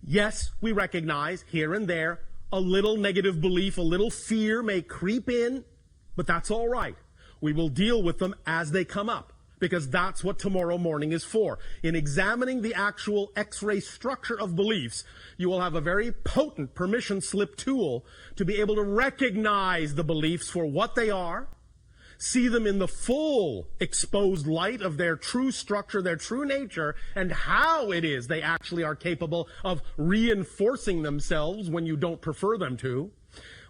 Yes, we recognize here and there a little negative belief, a little fear may creep in, but that's all right. We will deal with them as they come up, because that's what tomorrow morning is for. In examining the actual X-ray structure of beliefs, you will have a very potent permission slip tool to be able to recognize the beliefs for what they are, see them in the full exposed light of their true structure, their true nature, and how it is they actually are capable of reinforcing themselves when you don't prefer them to.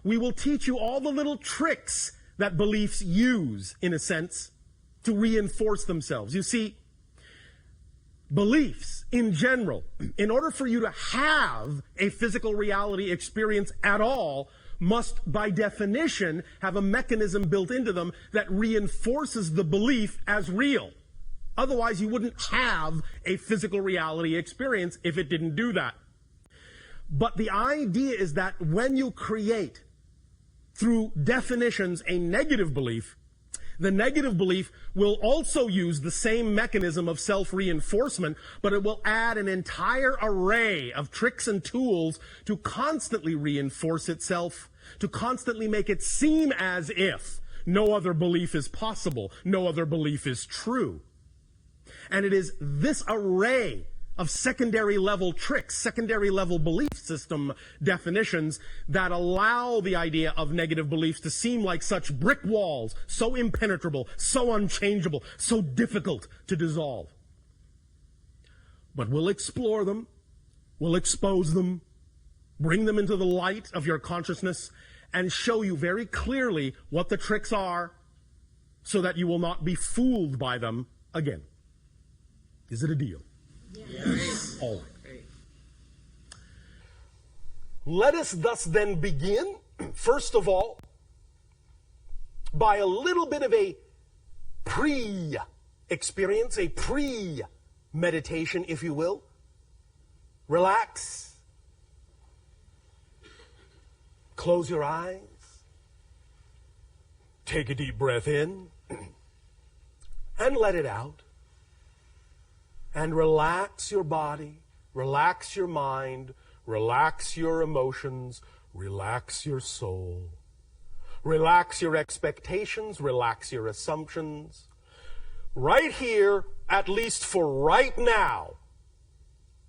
We will teach you all the little tricks that beliefs use, in a sense, to reinforce themselves. You see, beliefs in general, in order for you to have a physical reality experience at all, must by definition have a mechanism built into them that reinforces the belief as real. Otherwise, you wouldn't have a physical reality experience if it didn't do that. But the idea is that when you create, through definitions, a negative belief, the negative belief will also use the same mechanism of self-reinforcement, but it will add an entire array of tricks and tools to constantly reinforce itself, to constantly make it seem as if no other belief is possible, no other belief is true. And it is this array of secondary level tricks, secondary level belief system definitions that allow the idea of negative beliefs to seem like such brick walls, so impenetrable, so unchangeable, so difficult to dissolve. But we'll explore them, we'll expose them, bring them into the light of your consciousness, and show you very clearly what the tricks are so that you will not be fooled by them again. Is it a deal? Yes. All right. Let us thus then begin, first of all, by a little bit of a pre-experience, a pre-meditation, if you will. Relax. Close your eyes. Take a deep breath in and let it out. And relax your body, relax your mind, relax your emotions, relax your soul. Relax your expectations, relax your assumptions. Right here, at least for right now,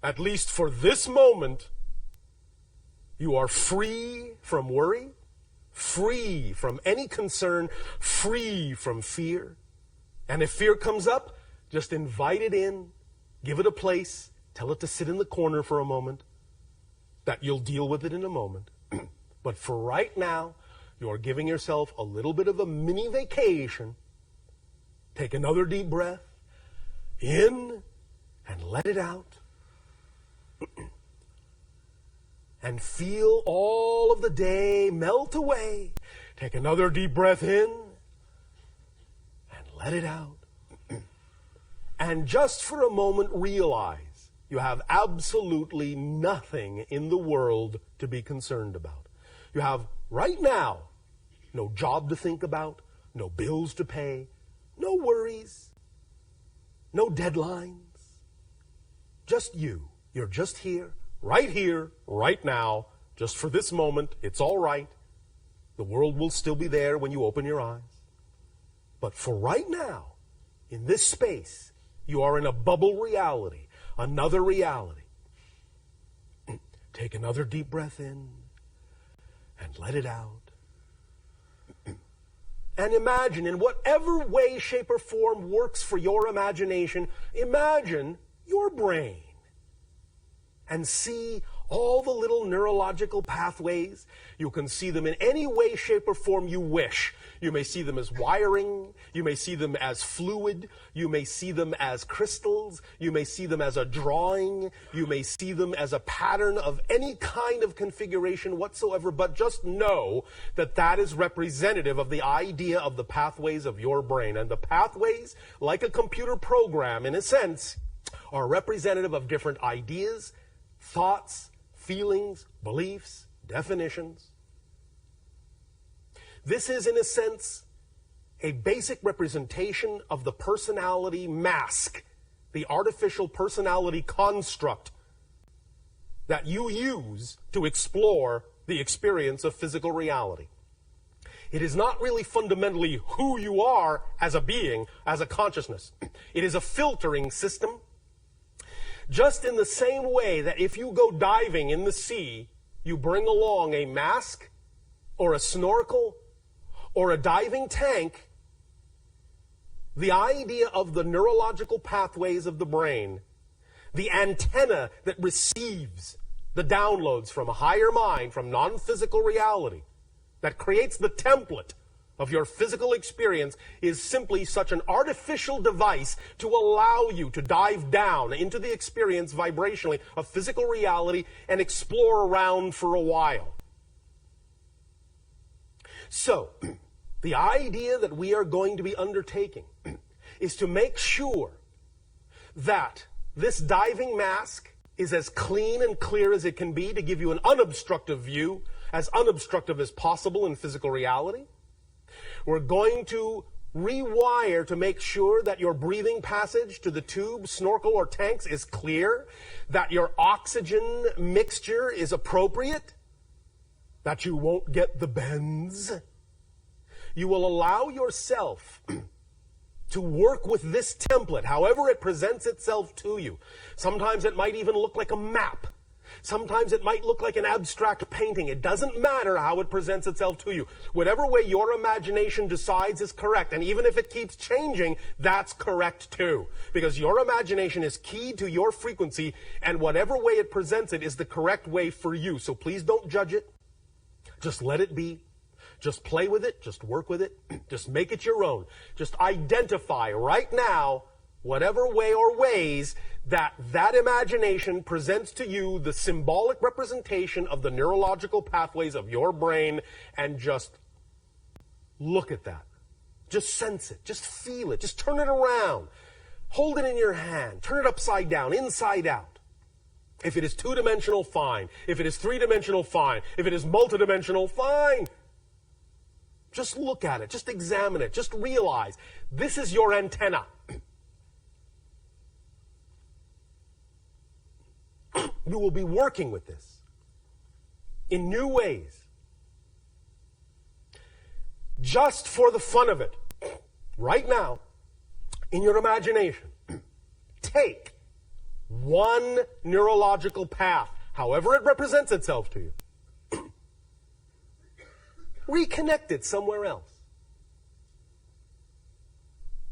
at least for this moment, you are free from worry, free from any concern, free from fear. And if fear comes up, just invite it in. Give it a place. Tell it to sit in the corner for a moment. That you'll deal with it in a moment. But for right now, you are giving yourself a little bit of a mini vacation. Take another deep breath. In and let it out. And feel all of the day melt away. Take another deep breath in and let it out. And just for a moment realize you have absolutely nothing in the world to be concerned about. You have right now no job to think about, no bills to pay, no worries, no deadlines. Just you. You're just here, right now, just for this moment. It's all right. The world will still be there when you open your eyes. But for right now, in this space, you are in a bubble reality, another reality. Take another deep breath in and let it out. And imagine, in whatever way, shape, or form works for your imagination, imagine your brain and see all the little neurological pathways. You can see them in any way, shape, or form you wish. You may see them as wiring. You may see them as fluid. You may see them as crystals. You may see them as a drawing. You may see them as a pattern of any kind of configuration whatsoever. But just know that that is representative of the idea of the pathways of your brain. And the pathways, like a computer program, in a sense, are representative of different ideas, thoughts, feelings, beliefs, definitions. This is, in a sense, a basic representation of the personality mask, the artificial personality construct that you use to explore the experience of physical reality. It is not really fundamentally who you are as a being, as a consciousness. It is a filtering system. Just in the same way that if you go diving in the sea, you bring along a mask or a snorkel or a diving tank, the idea of the neurological pathways of the brain, the antenna that receives the downloads from a higher mind, from non-physical reality, that creates the template of your physical experience, is simply such an artificial device to allow you to dive down into the experience vibrationally of physical reality and explore around for a while. So, the idea that we are going to be undertaking is to make sure that this diving mask is as clean and clear as it can be to give you an unobstructive view, as unobstructive as possible in physical reality. We're going to rewire to make sure that your breathing passage to the tube, snorkel, or tanks is clear, that your oxygen mixture is appropriate, that you won't get the bends. You will allow yourself to work with this template, however it presents itself to you. Sometimes it might even look like a map. Sometimes it might look like an abstract painting. It doesn't matter how it presents itself to you. Whatever way your imagination decides is correct. And even if it keeps changing, that's correct too. Because your imagination is keyed to your frequency, and whatever way it presents it is the correct way for you. So please don't judge it. Just let it be. Just play with it. Just work with it. Just make it your own. Just identify right now whatever way or ways that imagination presents to you the symbolic representation of the neurological pathways of your brain, and just look at that. Just sense it. Just feel it. Just turn it around. Hold it in your hand. Turn it upside down, inside out. If it is two-dimensional, fine. If it is three-dimensional, fine. If it is multidimensional, fine. Just look at it. Just examine it. Just realize this is your antenna. You will be working with this in new ways. Just for the fun of it, right now, in your imagination, take one neurological path, however it represents itself to you. Reconnect it somewhere else.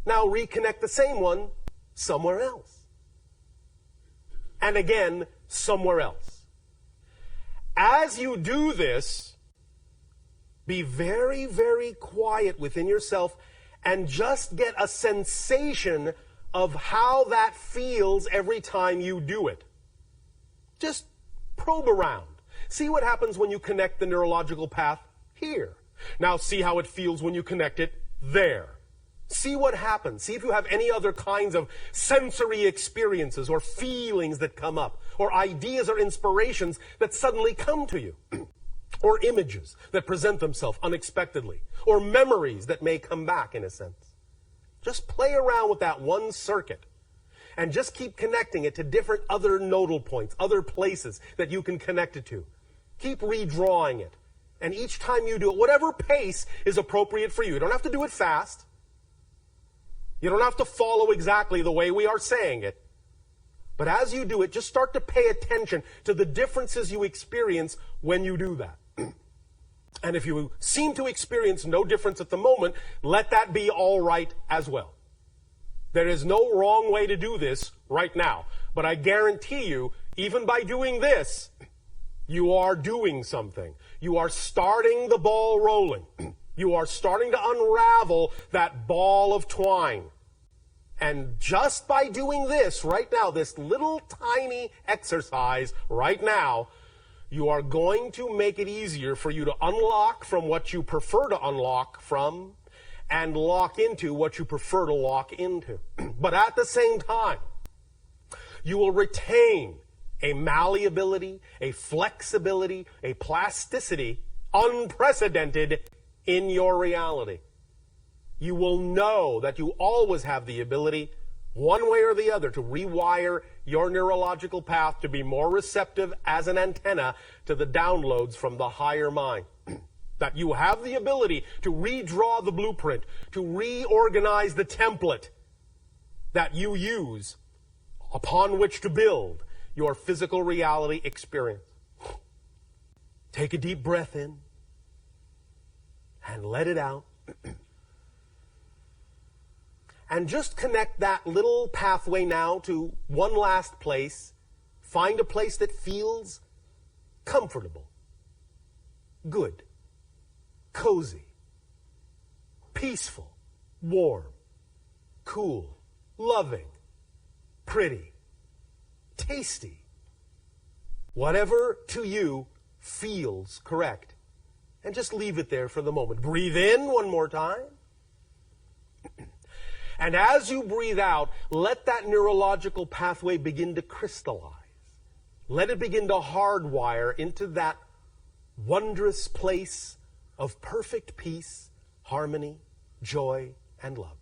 Now reconnect the same one somewhere else. And again, somewhere else. As you do this, be very, very quiet within yourself and just get a sensation of how that feels every time you do it. Just probe around. See what happens when you connect the neurological path here. Now see how it feels when you connect it there. See what happens. See if you have any other kinds of sensory experiences or feelings that come up, or ideas or inspirations that suddenly come to you, or images that present themselves unexpectedly, or memories that may come back in a sense. Just play around with that one circuit and just keep connecting it to different other nodal points, other places that you can connect it to. Keep redrawing it. And each time you do it, whatever pace is appropriate for you. You don't have to do it fast. You don't have to follow exactly the way we are saying it. But as you do it, just start to pay attention to the differences you experience when you do that. And if you seem to experience no difference at the moment, let that be all right as well. There is no wrong way to do this right now. But I guarantee you, even by doing this, you are doing something. You are starting the ball rolling. You are starting to unravel that ball of twine. And just by doing this right now, this little tiny exercise right now, you are going to make it easier for you to unlock from what you prefer to unlock from and lock into what you prefer to lock into. But at the same time, you will retain a malleability, a flexibility, a plasticity unprecedented in your reality. You will know that you always have the ability, one way or the other, to rewire your neurological path to be more receptive as an antenna to the downloads from the higher mind. That you have the ability to redraw the blueprint, to reorganize the template that you use upon which to build your physical reality experience. Take a deep breath in and let it out. And just connect that little pathway now to one last place. Find a place that feels comfortable, good, cozy, peaceful, warm, cool, loving, pretty, tasty. Whatever to you feels correct. And just leave it there for the moment. Breathe in one more time. And as you breathe out, let that neurological pathway begin to crystallize. Let it begin to hardwire into that wondrous place of perfect peace, harmony, joy, and love.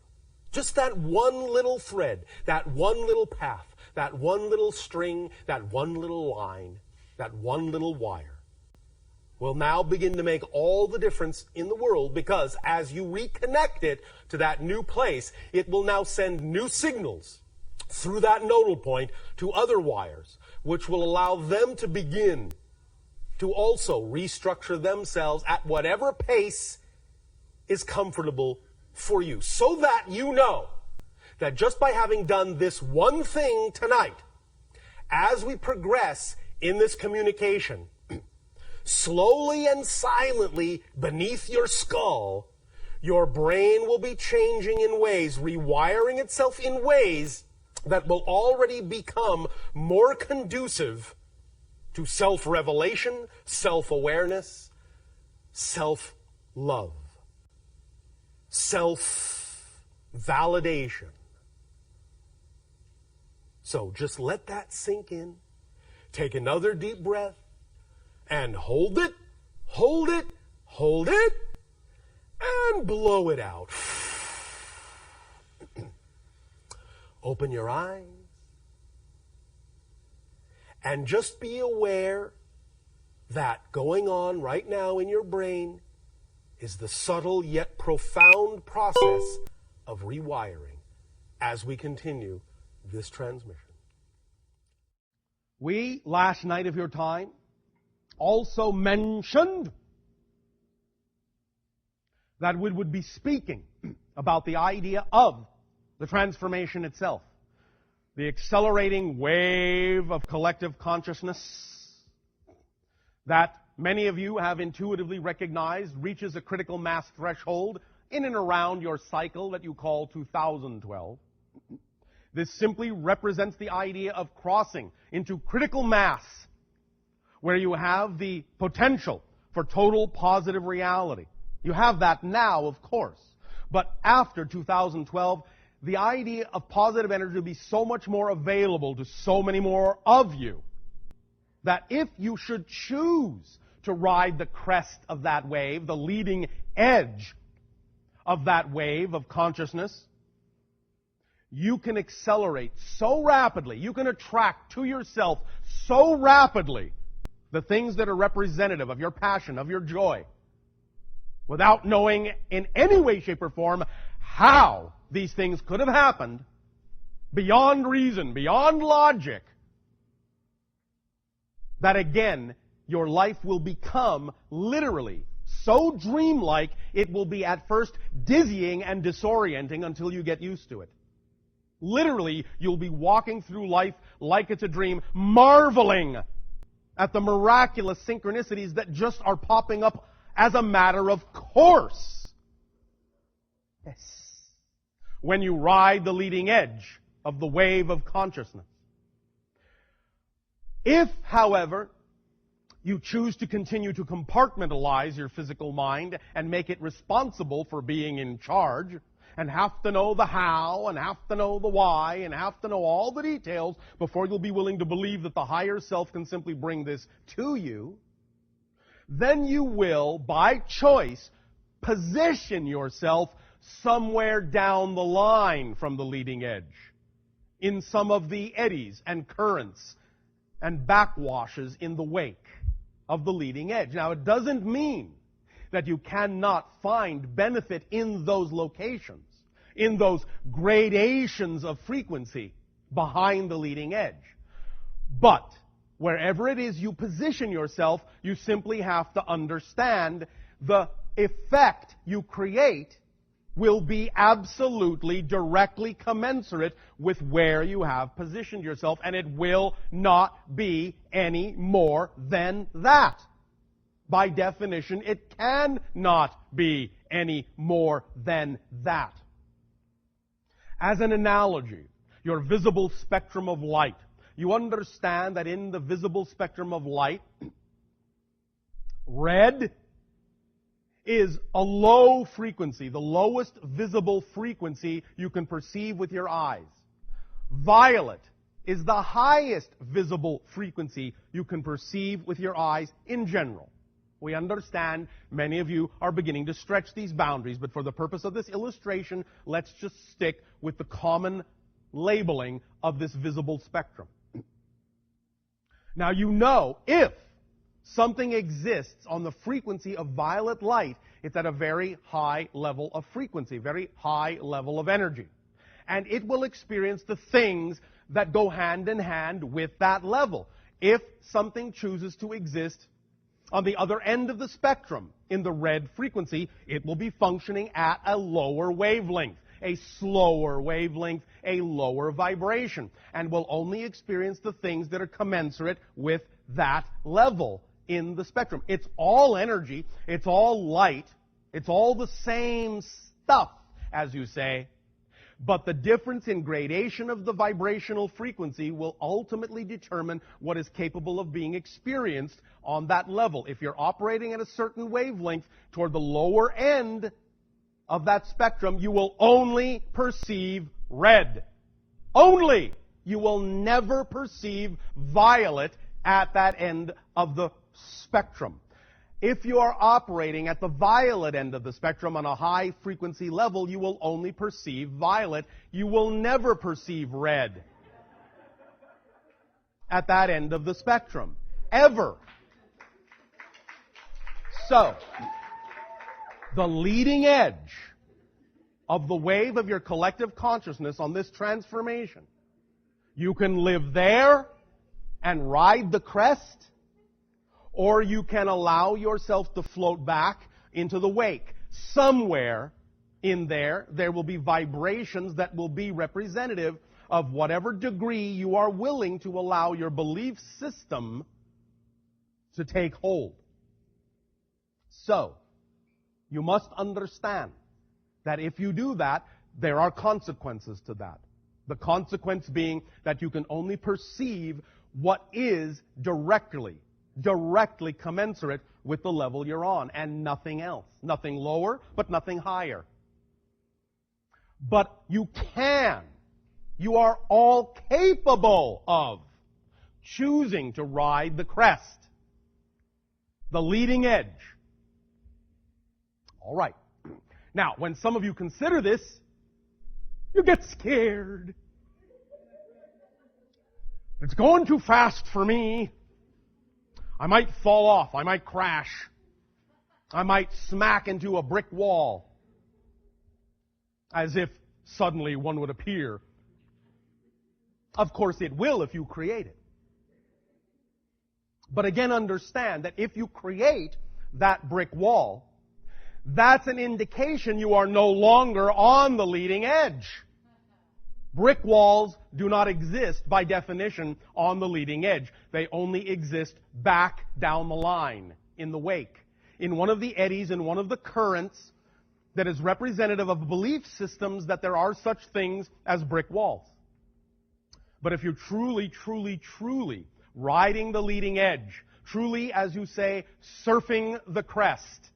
Just that one little thread, that one little path, that one little string, that one little line, that one little wire will now begin to make all the difference in the world, because as you reconnect it to that new place, it will now send new signals through that nodal point to other wires, which will allow them to begin to also restructure themselves at whatever pace is comfortable for you, so that you know that just by having done this one thing tonight, as we progress in this communication, slowly and silently beneath your skull, your brain will be changing in ways, rewiring itself in ways that will already become more conducive to self-revelation, self-awareness, self-love, self-validation. So just let that sink in. Take another deep breath. And hold it, hold it, hold it, and blow it out. Open your eyes. And just be aware that going on right now in your brain is the subtle yet profound process of rewiring as we continue this transmission. We, last night of your time, also mentioned that we would be speaking about the idea of the transformation itself, the accelerating wave of collective consciousness that many of you have intuitively recognized reaches a critical mass threshold in and around your cycle that you call 2012. This simply represents the idea of crossing into critical mass, where you have the potential for total positive reality. You have that now, of course. But after 2012, the idea of positive energy will be so much more available to so many more of you that if you should choose to ride the crest of that wave, the leading edge of that wave of consciousness, you can accelerate so rapidly, you can attract to yourself so rapidly the things that are representative of your passion, of your joy, without knowing in any way, shape, or form how these things could have happened, beyond reason, beyond logic, that again, your life will become literally so dreamlike, it will be at first dizzying and disorienting until you get used to it. Literally, you'll be walking through life like it's a dream, marveling at the miraculous synchronicities that just are popping up as a matter of course. Yes. When you ride the leading edge of the wave of consciousness. If, however, you choose to continue to compartmentalize your physical mind and make it responsible for being in charge, and have to know the how, and have to know the why, and have to know all the details before you'll be willing to believe that the higher self can simply bring this to you, then you will, by choice, position yourself somewhere down the line from the leading edge. in some of the eddies and currents and backwashes in the wake of the leading edge. Now, it doesn't mean that you cannot find benefit in those locations, in those gradations of frequency behind the leading edge. But wherever it is you position yourself, you simply have to understand the effect you create will be absolutely directly commensurate with where you have positioned yourself, and it will not be any more than that. By definition, it cannot be any more than that. As an analogy, your visible spectrum of light. You understand that in the visible spectrum of light, red is a low frequency, the lowest visible frequency you can perceive with your eyes. Violet is the highest visible frequency you can perceive with your eyes in general. We understand many of you are beginning to stretch these boundaries, but for the purpose of this illustration, let's just stick with the common labeling of this visible spectrum. Now, you know, if something exists on the frequency of violet light, it's at a very high level of frequency, very high level of energy. And it will experience the things that go hand in hand with that level. If something chooses to exist on the other end of the spectrum, in the red frequency, it will be functioning at a lower wavelength, a slower wavelength, a lower vibration, and will only experience the things that are commensurate with that level in the spectrum. It's all energy, it's all light, it's all the same stuff, as you say, but the difference in gradation of the vibrational frequency will ultimately determine what is capable of being experienced on that level. If you're operating at a certain wavelength toward the lower end of that spectrum, you will only perceive red. Only! You will never perceive violet at that end of the spectrum. If you are operating at the violet end of the spectrum on a high frequency level, you will only perceive violet. You will never perceive red at that end of the spectrum. Ever. So, the leading edge of the wave of your collective consciousness on this transformation, you can live there and ride the crest, or you can allow yourself to float back into the wake. Somewhere in there will be vibrations that will be representative of whatever degree you are willing to allow your belief system to take hold. So, you must understand that if you do that, there are consequences to that. The consequence being that you can only perceive what is directly commensurate with the level you're on, and nothing else. Nothing lower, but nothing higher. But you are all capable of choosing to ride the crest, the leading edge. All right. Now, when some of you consider this, you get scared. It's going too fast for me. I might fall off. I might crash. I might smack into a brick wall. As if suddenly one would appear. Of course it will if you create it. But again, understand that if you create that brick wall, that's an indication you are no longer on the leading edge. Brick walls do not exist by definition on the leading edge. They only exist back down the line, in the wake, in one of the eddies, in one of the currents that is representative of belief systems that there are such things as brick walls. But if you're truly riding the leading edge, truly, as you say, surfing the crest,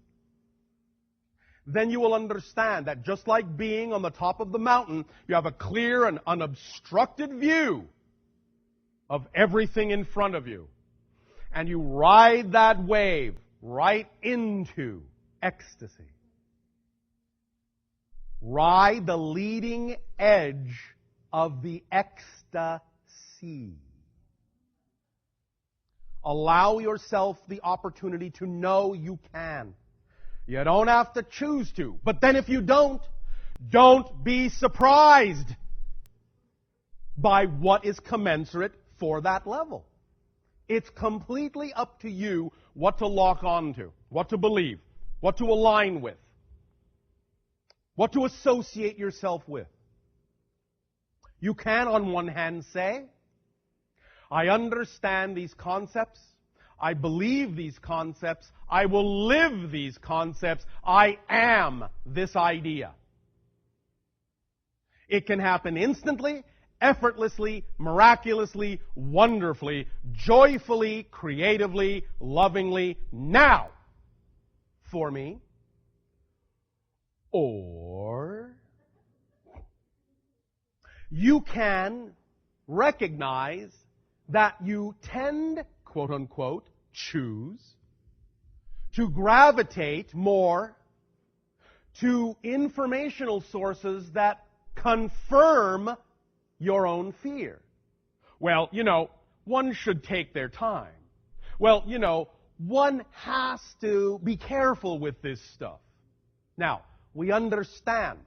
then you will understand that just like being on the top of the mountain, you have a clear and unobstructed view of everything in front of you. And you ride that wave right into ecstasy. Ride the leading edge of the ecstasy. Allow yourself the opportunity to know you can. You don't have to choose to. But then if you don't be surprised by what is commensurate for that level. It's completely up to you what to lock onto, what to believe, what to align with, what to associate yourself with. You can, on one hand, say, I understand these concepts, I believe these concepts, I will live these concepts, I am this idea. It can happen instantly, effortlessly, miraculously, wonderfully, joyfully, creatively, lovingly, now, for me. Or you can recognize that you tend, quote unquote, choose to gravitate more to informational sources that confirm your own fear. Well, one should take their time. Well, one has to be careful with this stuff. Now, we understand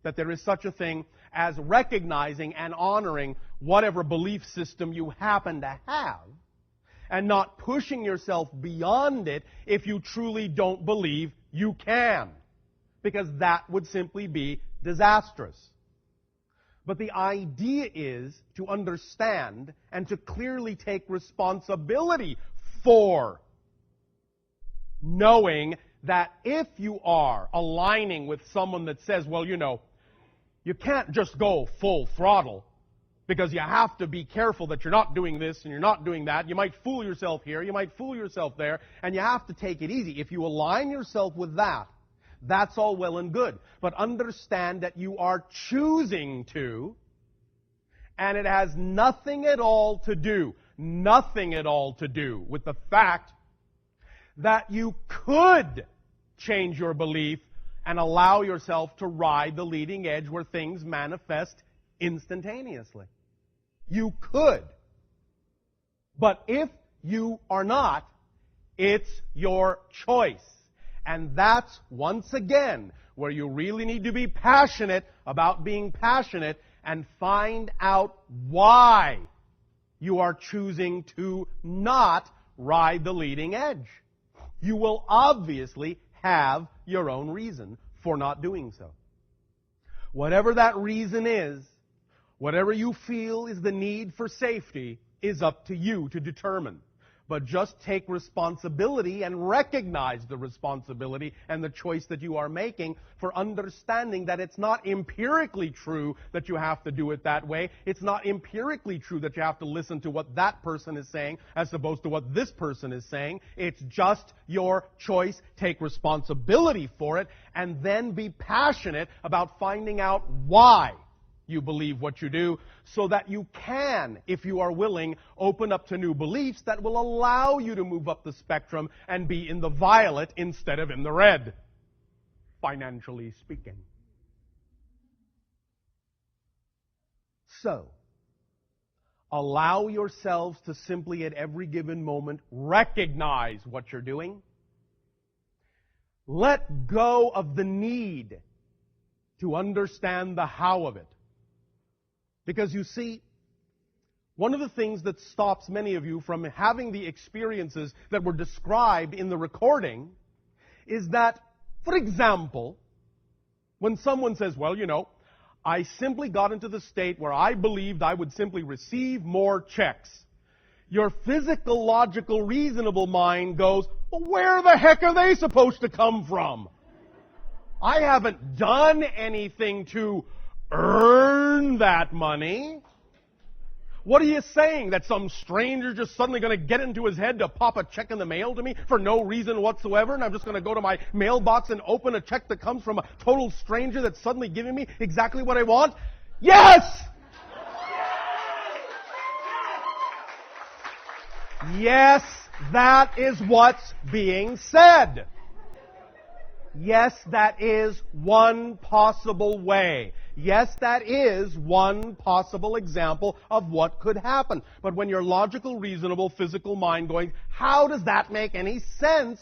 that there is such a thing as recognizing and honoring whatever belief system you happen to have, and not pushing yourself beyond it if you truly don't believe you can, because that would simply be disastrous. But the idea is to understand and to clearly take responsibility for knowing that if you are aligning with someone that says, well, you can't just go full throttle because you have to be careful that you're not doing this and you're not doing that. You might fool yourself here, you might fool yourself there, and you have to take it easy. If you align yourself with that, that's all well and good. But understand that you are choosing to, and it has nothing at all to do with the fact that you could change your belief and allow yourself to ride the leading edge where things manifest instantaneously. You could. But if you are not, it's your choice. And that's, once again, where you really need to be passionate about being passionate and find out why you are choosing to not ride the leading edge. You will obviously have your own reason for not doing so. Whatever that reason is, whatever you feel is the need for safety, is up to you to determine. But just take responsibility and recognize the responsibility and the choice that you are making for understanding that it's not empirically true that you have to do it that way. It's not empirically true that you have to listen to what that person is saying as opposed to what this person is saying. It's just your choice. Take responsibility for it and then be passionate about finding out why you believe what you do, so that you can, if you are willing, open up to new beliefs that will allow you to move up the spectrum and be in the violet instead of in the red, financially speaking. So, allow yourselves to simply at every given moment recognize what you're doing. Let go of the need to understand the how of it. Because you see, one of the things that stops many of you from having the experiences that were described in the recording is that, for example, when someone says, well, I simply got into the state where I believed I would simply receive more checks. Your physical, logical, reasonable mind goes, well, where the heck are they supposed to come from? I haven't done anything to earn that money. What are you saying? That some stranger just suddenly going to get into his head to pop a check in the mail to me for no reason whatsoever, and I'm just going to go to my mailbox and open a check that comes from a total stranger that's suddenly giving me exactly what I want? Yes! Yes, that is what's being said. Yes, that is one possible way. Yes, that is one possible example of what could happen. But when your logical, reasonable, physical mind going, how does that make any sense?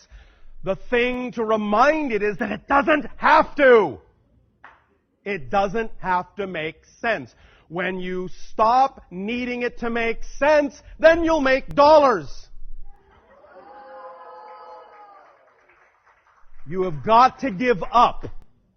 The thing to remind it is that it doesn't have to. It doesn't have to make sense. When you stop needing it to make sense, then you'll make dollars. You have got to give up.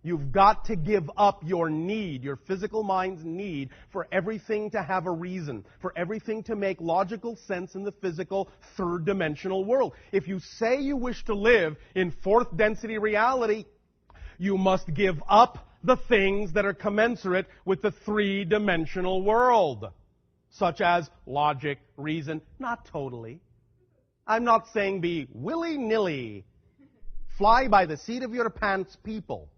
You've got to give up your need, your physical mind's need, for everything to have a reason, for everything to make logical sense in the physical third-dimensional world. If you say you wish to live in fourth-density reality, you must give up the things that are commensurate with the three-dimensional world, such as logic, reason. Not totally. I'm not saying be willy-nilly, fly by the seat of your pants people.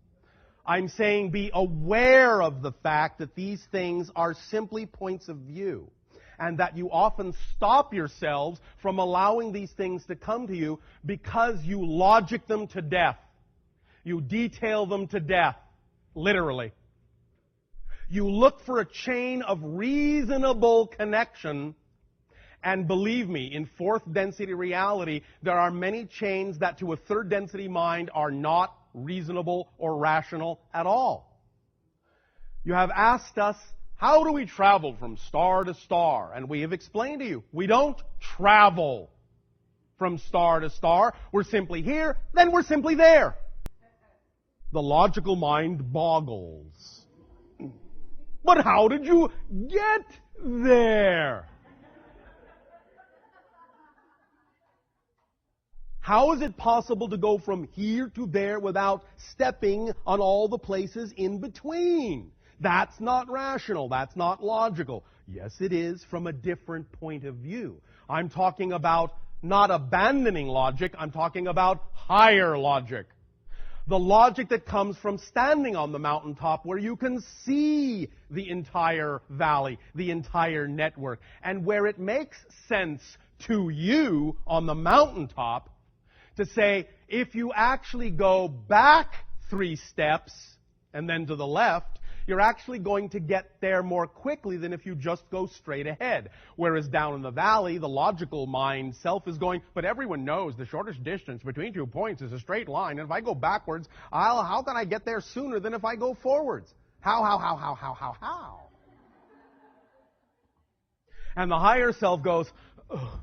I'm saying be aware of the fact that these things are simply points of view, and that you often stop yourselves from allowing these things to come to you because you logic them to death. You detail them to death, literally. You look for a chain of reasonable connection, and believe me, in fourth density reality, there are many chains that to a third density mind are not reasonable or rational at all. You have asked us, how do we travel from star to star? And we have explained to you, we don't travel from star to star. We're simply here, then we're simply there. The logical mind boggles. But how did you get there? How is it possible to go from here to there without stepping on all the places in between? That's not rational. That's not logical. Yes, it is from a different point of view. I'm talking about not abandoning logic. I'm talking about higher logic. The logic that comes from standing on the mountaintop where you can see the entire valley, the entire network, and where it makes sense to you on the mountaintop to say, if you actually go back 3 steps and then to the left, you're actually going to get there more quickly than if you just go straight ahead. Whereas down in the valley, the logical mind self is going, but everyone knows the shortest distance between 2 points is a straight line, and if I go backwards, how can I get there sooner than if I go forwards? How? And the higher self goes, ugh.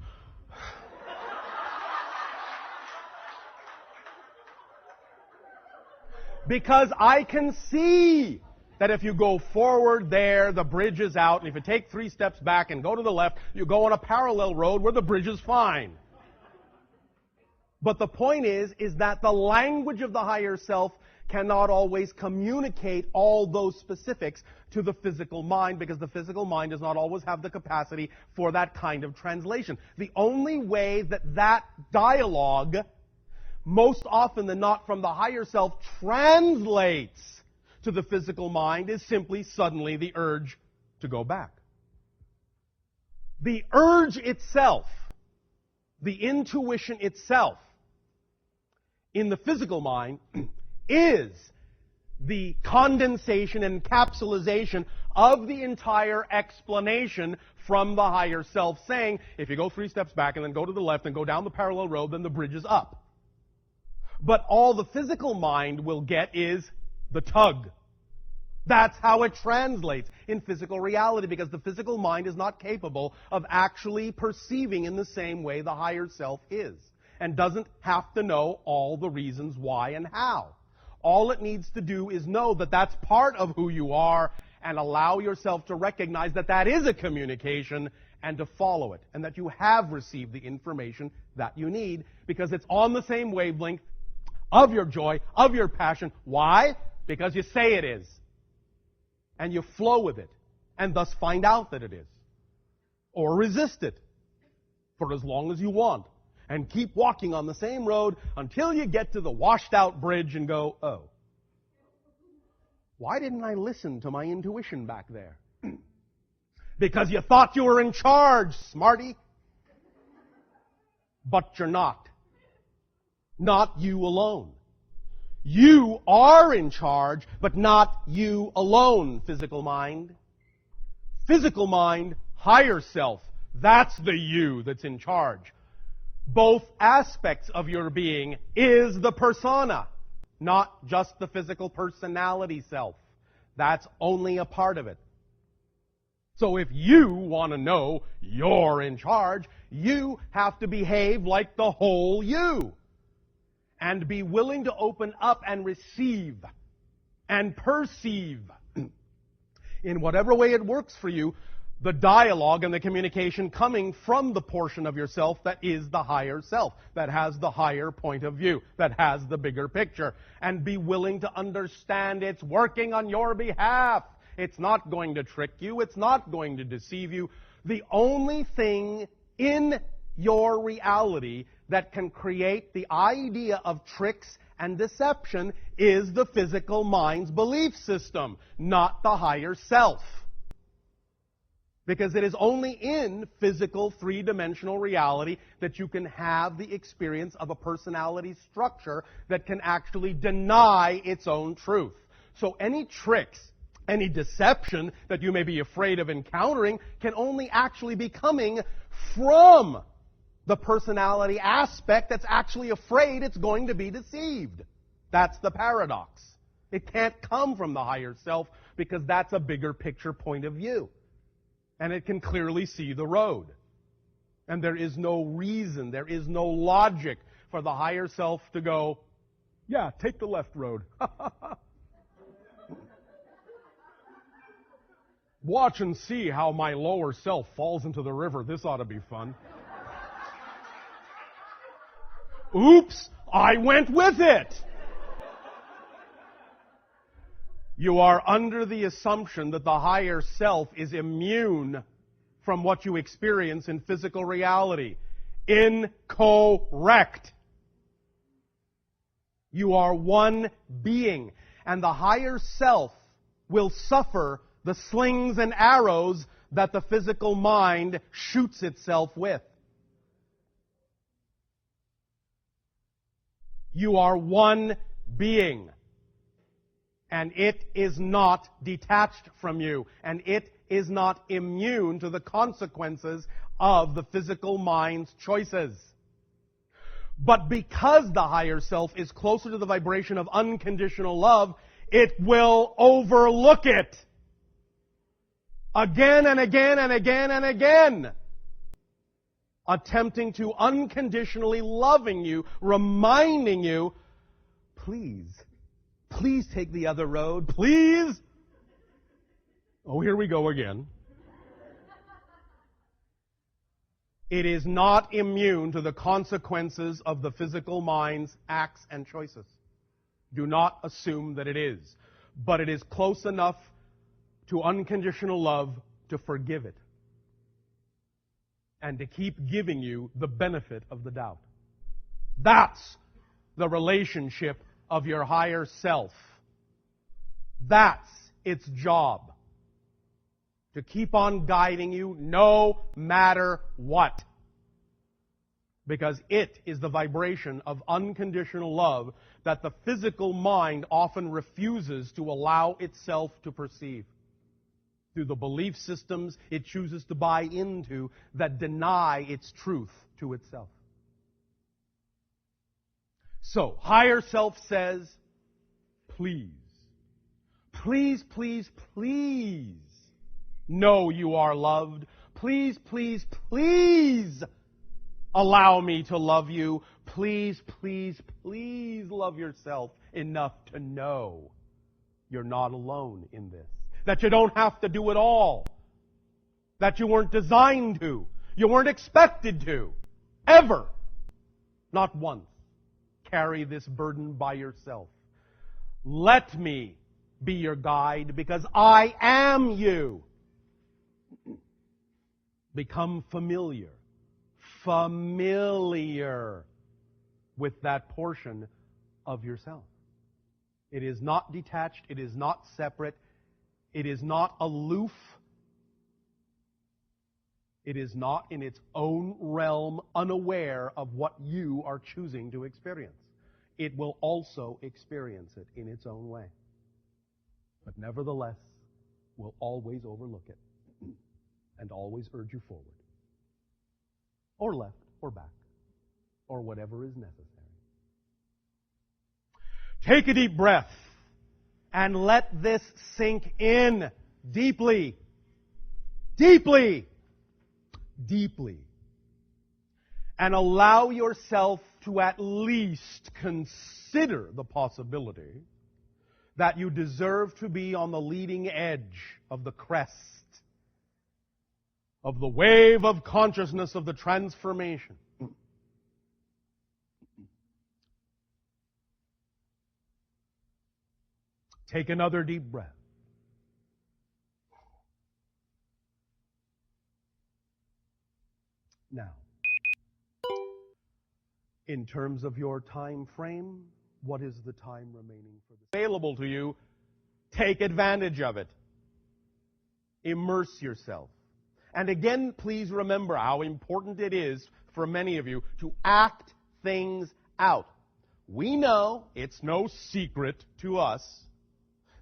Because I can see that if you go forward there, the bridge is out, and if you take 3 steps back and go to the left, you go on a parallel road where the bridge is fine. But the point is that the language of the higher self cannot always communicate all those specifics to the physical mind, because the physical mind does not always have the capacity for that kind of translation. The only way that dialogue, most often than not from the higher self, translates to the physical mind is simply suddenly the urge to go back. The urge itself, the intuition itself, in the physical mind is the condensation and capsulization of the entire explanation from the higher self, saying, if you go 3 steps back and then go to the left and go down the parallel road, then the bridge is up. But all the physical mind will get is the tug. That's how it translates in physical reality, because the physical mind is not capable of actually perceiving in the same way the higher self is, and doesn't have to know all the reasons why and how. All it needs to do is know that that's part of who you are, and allow yourself to recognize that that is a communication, and to follow it, and that you have received the information that you need, because it's on the same wavelength of your joy, of your passion. Why? Because you say it is. And you flow with it, and thus find out that it is. Or resist it for as long as you want, and keep walking on the same road until you get to the washed out bridge and go, oh, why didn't I listen to my intuition back there? Because you thought you were in charge, smarty. But you're not. Not you alone. You are in charge, but not you alone, physical mind. Physical mind, higher self. That's the you that's in charge. Both aspects of your being is the persona, not just the physical personality self. That's only a part of it. So if you want to know you're in charge, you have to behave like the whole you. And be willing to open up and receive and perceive in whatever way it works for you, the dialogue and the communication coming from the portion of yourself that is the higher self, that has the higher point of view, that has the bigger picture. And be willing to understand it's working on your behalf. It's not going to trick you. It's not going to deceive you. The only thing in your reality that can create the idea of tricks and deception is the physical mind's belief system, not the higher self. Because it is only in physical, three-dimensional reality that you can have the experience of a personality structure that can actually deny its own truth. So any tricks, any deception that you may be afraid of encountering can only actually be coming from the personality aspect that's actually afraid it's going to be deceived. That's the paradox. It can't come from the higher self because that's a bigger picture point of view. And it can clearly see the road. And there is no reason, there is no logic for the higher self to go, yeah, take the left road. Watch and see how my lower self falls into the river. This ought to be fun. Oops, I went with it. You are under the assumption that the higher self is immune from what you experience in physical reality. Incorrect. You are one being, and the higher self will suffer the slings and arrows that the physical mind shoots itself with. You are one being. And it is not detached from you. And it is not immune to the consequences of the physical mind's choices. But because the higher self is closer to the vibration of unconditional love, it will overlook it. Again and again and again and again. Attempting to unconditionally loving you, reminding you, please take the other road, please. Oh, here we go again. It is not immune to the consequences of the physical mind's acts and choices. Do not assume that it is. But it is close enough to unconditional love to forgive it. And to keep giving you the benefit of the doubt. That's the relationship of your higher self. That's its job. To keep on guiding you no matter what. Because it is the vibration of unconditional love that the physical mind often refuses to allow itself to perceive. Through the belief systems it chooses to buy into that deny its truth to itself. So, higher self says, please, please, please, please know you are loved. Please, please, please allow me to love you. Please, please, please love yourself enough to know you're not alone in this. That you don't have to do it all. That you weren't designed to. You weren't expected to. Ever. Not once. Carry this burden by yourself. Let me be your guide because I am you. Become familiar with that portion of yourself. It is not detached. It is not separate. It is not aloof. It is not in its own realm unaware of what you are choosing to experience. it will also experience it in its own way. But nevertheless, will always overlook it and always urge you forward, or left, or back, or whatever is necessary. Take a deep breath and let this sink in deeply, deeply, deeply. And allow yourself to at least consider the possibility that you deserve to be on the leading edge of the crest of the wave of consciousness of the transformation. Take another deep breath. Now, in terms of your time frame, what is the time remaining for this? Available to you, take advantage of it. Immerse yourself. And again, please remember how important it is for many of you to act things out. We know, it's no secret to us,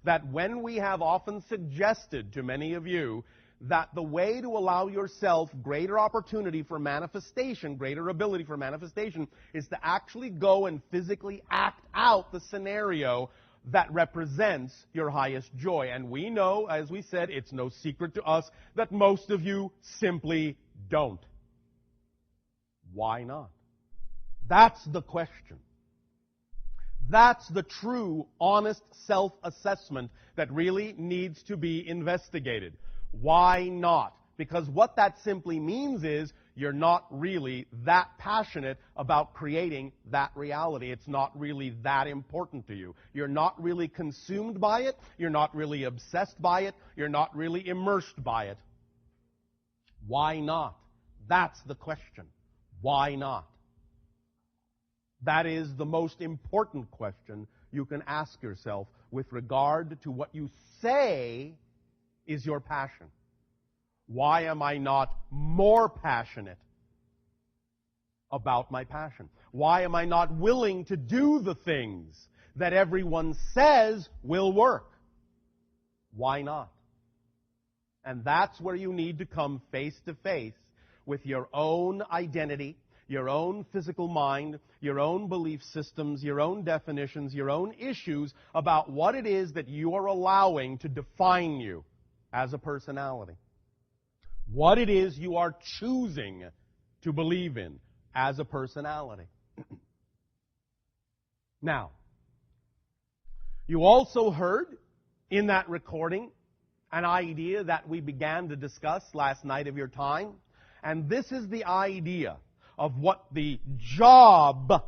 that when we have often suggested to many of you that the way to allow yourself greater opportunity for manifestation, greater ability for manifestation, is to actually go and physically act out the scenario that represents your highest joy. And we know, as we said, it's no secret to us that most of you simply don't. Why not? That's the question. That's the true, honest self-assessment that really needs to be investigated. Why not? Because what that simply means is you're not really that passionate about creating that reality. It's not really that important to you. You're not really consumed by it. You're not really obsessed by it. You're not really immersed by it. Why not? That's the question. Why not? That is the most important question you can ask yourself with regard to what you say is your passion. Why am I not more passionate about my passion? Why am I not willing to do the things that everyone says will work? Why not? And that's where you need to come face to face with your own identity, your own physical mind, your own belief systems, your own definitions, your own issues about what it is that you are allowing to define you as a personality. What it is you are choosing to believe in as a personality. Now, you also heard in that recording an idea that we began to discuss last night of your time, and this is the idea of what the job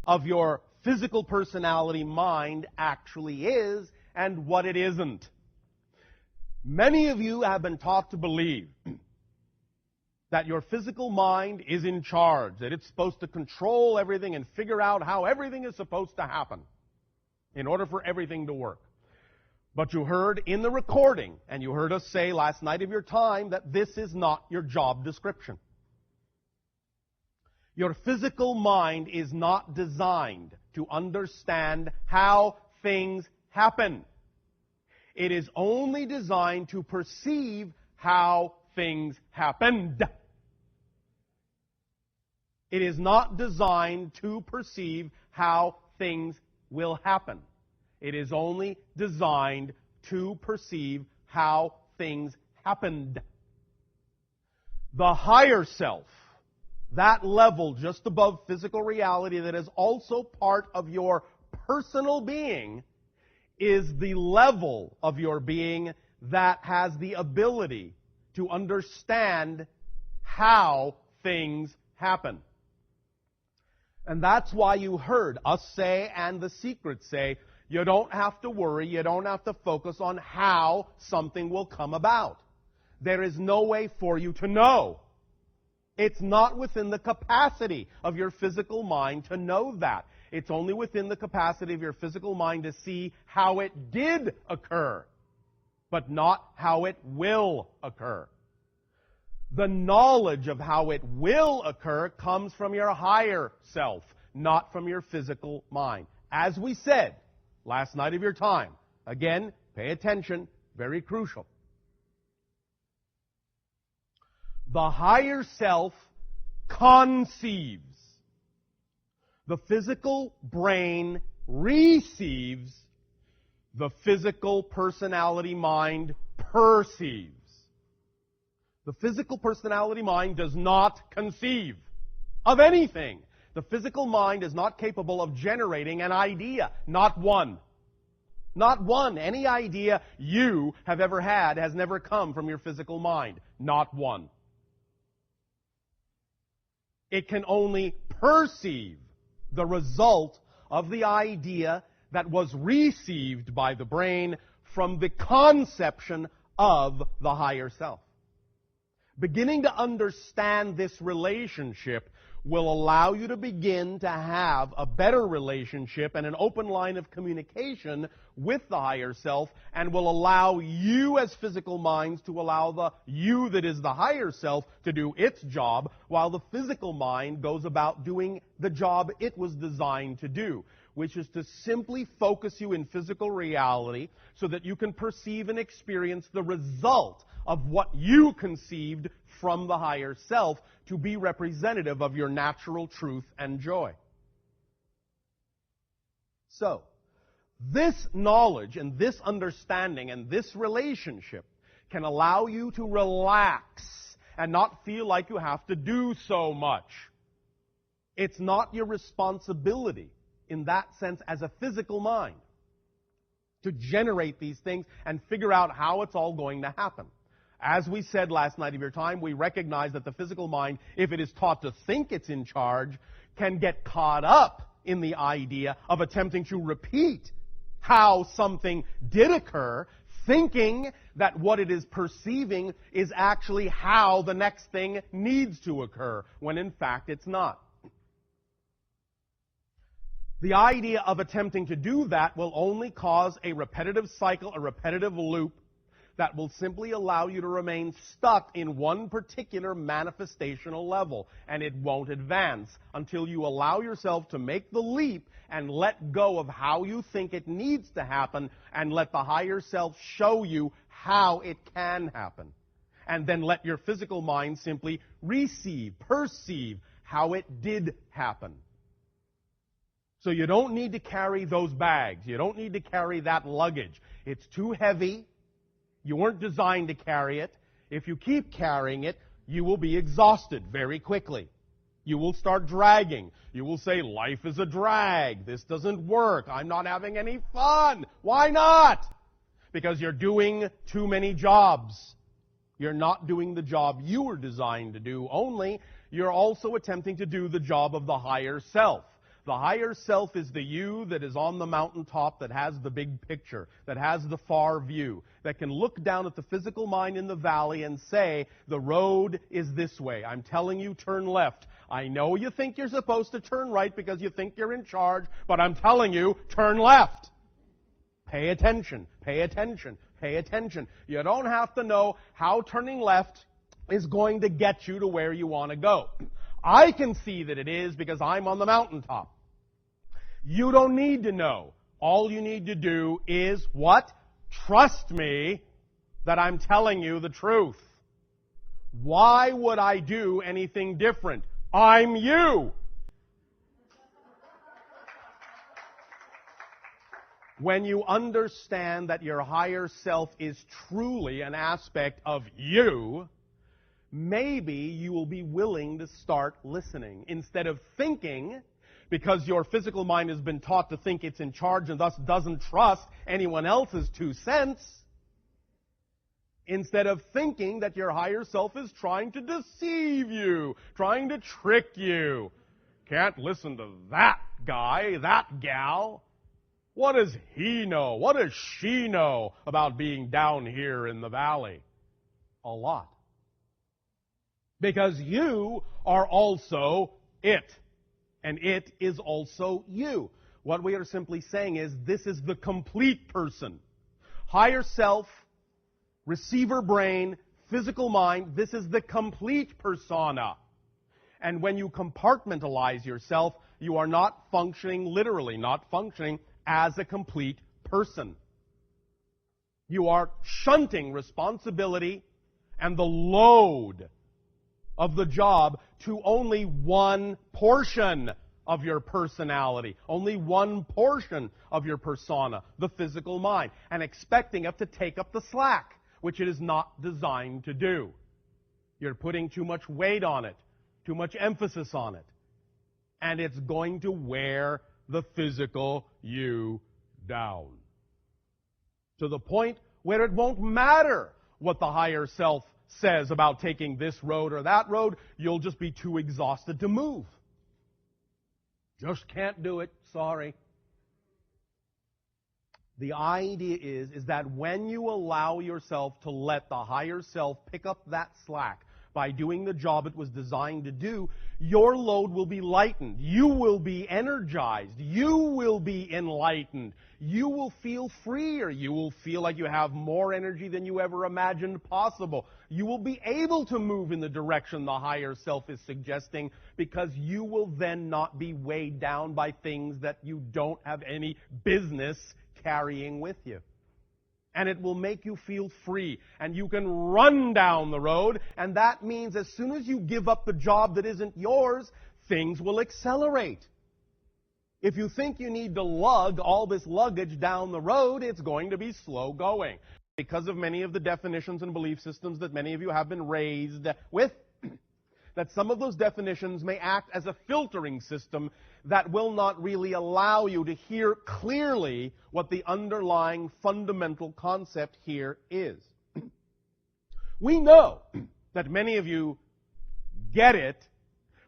of your physical personality mind actually is and what it isn't. Many of you have been taught to believe that your physical mind is in charge, that it's supposed to control everything and figure out how everything is supposed to happen in order for everything to work. But you heard in the recording, and you heard us say last night of your time, that this is not your job description. Your physical mind is not designed to understand how things happen. It is only designed to perceive how things happened. It is not designed to perceive how things will happen. It is only designed to perceive how things happened. The higher self, that level just above physical reality that is also part of your personal being, is the level of your being that has the ability to understand how things happen. And that's why you heard us say and the secret say, you don't have to worry, you don't have to focus on how something will come about. There is no way for you to know. It's not within the capacity of your physical mind to know that. It's only within the capacity of your physical mind to see how it did occur, but not how it will occur. The knowledge of how it will occur comes from your higher self, not from your physical mind. as we said last night of your time, again, pay attention, very crucial. The higher self conceives. The physical brain receives. The physical personality mind perceives. The physical personality mind does not conceive of anything. The physical mind is not capable of generating an idea. Not one. Not one. Any idea you have ever had has never come from your physical mind. Not one. It can only perceive the result of the idea that was received by the brain from the conception of the higher self. Beginning to understand this relationship will allow you to begin to have a better relationship and an open line of communication with the higher self, and will allow you as physical minds to allow the you that is the higher self to do its job, while the physical mind goes about doing the job it was designed to do, which is to simply focus you in physical reality so that you can perceive and experience the result of what you conceived from the higher self to be representative of your natural truth and joy. So, this knowledge and this understanding and this relationship can allow you to relax and not feel like you have to do so much. It's not your responsibility in that sense as a physical mind to generate these things and figure out how it's all going to happen. As we said last night of your time, we recognize that the physical mind, if it is taught to think it's in charge, can get caught up in the idea of attempting to repeat how something did occur, thinking that what it is perceiving is actually how the next thing needs to occur, when in fact it's not. The idea of attempting to do that will only cause a repetitive cycle, a repetitive loop, that will simply allow you to remain stuck in one particular manifestational level, and it won't advance until you allow yourself to make the leap and let go of how you think it needs to happen, and let the higher self show you how it can happen. And then let your physical mind simply perceive how it did happen. So you don't need to carry those bags. You don't need to carry that luggage. It's too heavy. You weren't designed to carry it. If you keep carrying it, you will be exhausted very quickly. You will start dragging. You will say, life is a drag. This doesn't work. I'm not having any fun. Why not? Because you're doing too many jobs. You're not doing the job you were designed to do, only you're also attempting to do the job of the higher self. The higher self is the you that is on the mountaintop, that has the big picture, that has the far view, that can look down at the physical mind in the valley and say, the road is this way. I'm telling you, turn left. I know you think you're supposed to turn right because you think you're in charge, but I'm telling you, turn left. Pay attention, pay attention, pay attention. You don't have to know how turning left is going to get you to where you want to go. I can see that it is because I'm on the mountaintop. You don't need to know. All you need to do is what? Trust me that I'm telling you the truth. Why would I do anything different? I'm you. When you understand that your higher self is truly an aspect of you, maybe you will be willing to start listening instead of thinking, because your physical mind has been taught to think it's in charge and thus doesn't trust anyone else's 2 cents, instead of thinking that your higher self is trying to deceive you, trying to trick you. Can't listen to that guy, that gal. What does he know? What does she know about being down here in the valley? A lot. Because you are also it. And it is also you. What we are simply saying is this is the complete person. Higher self, receiver brain, physical mind, this is the complete persona. And when you compartmentalize yourself, you are not functioning literally, not functioning as a complete person. You are shunting responsibility and the load of the job to only one portion of your personality, only one portion of your persona, the physical mind, and expecting it to take up the slack, which it is not designed to do. You're putting too much weight on it, too much emphasis on it, and it's going to wear the physical you down. To the point where it won't matter what the higher self says about taking this road or that road, you'll just be too exhausted to move. Just can't do it, sorry. The idea is that when you allow yourself to let the higher self pick up that slack by doing the job it was designed to do, your load will be lightened. You will be energized. You will be enlightened. You will feel freer. You will feel like you have more energy than you ever imagined possible. You will be able to move in the direction the higher self is suggesting, because you will then not be weighed down by things that you don't have any business carrying with you. And it will make you feel free, and you can run down the road, and that means as soon as you give up the job that isn't yours, things will accelerate. If you think you need to lug all this luggage down the road, it's going to be slow going, because of many of the definitions and belief systems that many of you have been raised with, that some of those definitions may act as a filtering system that will not really allow you to hear clearly what the underlying fundamental concept here is. We know that many of you get it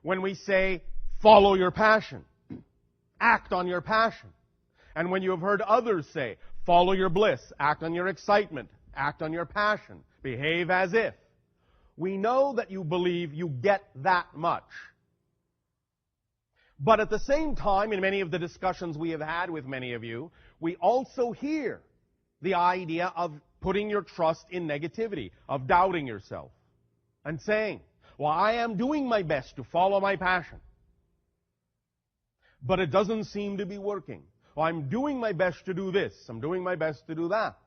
when we say, follow your passion, act on your passion. And when you have heard others say, follow your bliss, act on your excitement, act on your passion, behave as if. We know that you believe you get that much. But at the same time, in many of the discussions we have had with many of you, we also hear the idea of putting your trust in negativity, of doubting yourself, and saying, well, I am doing my best to follow my passion, but it doesn't seem to be working. Well, I'm doing my best to do this, I'm doing my best to do that.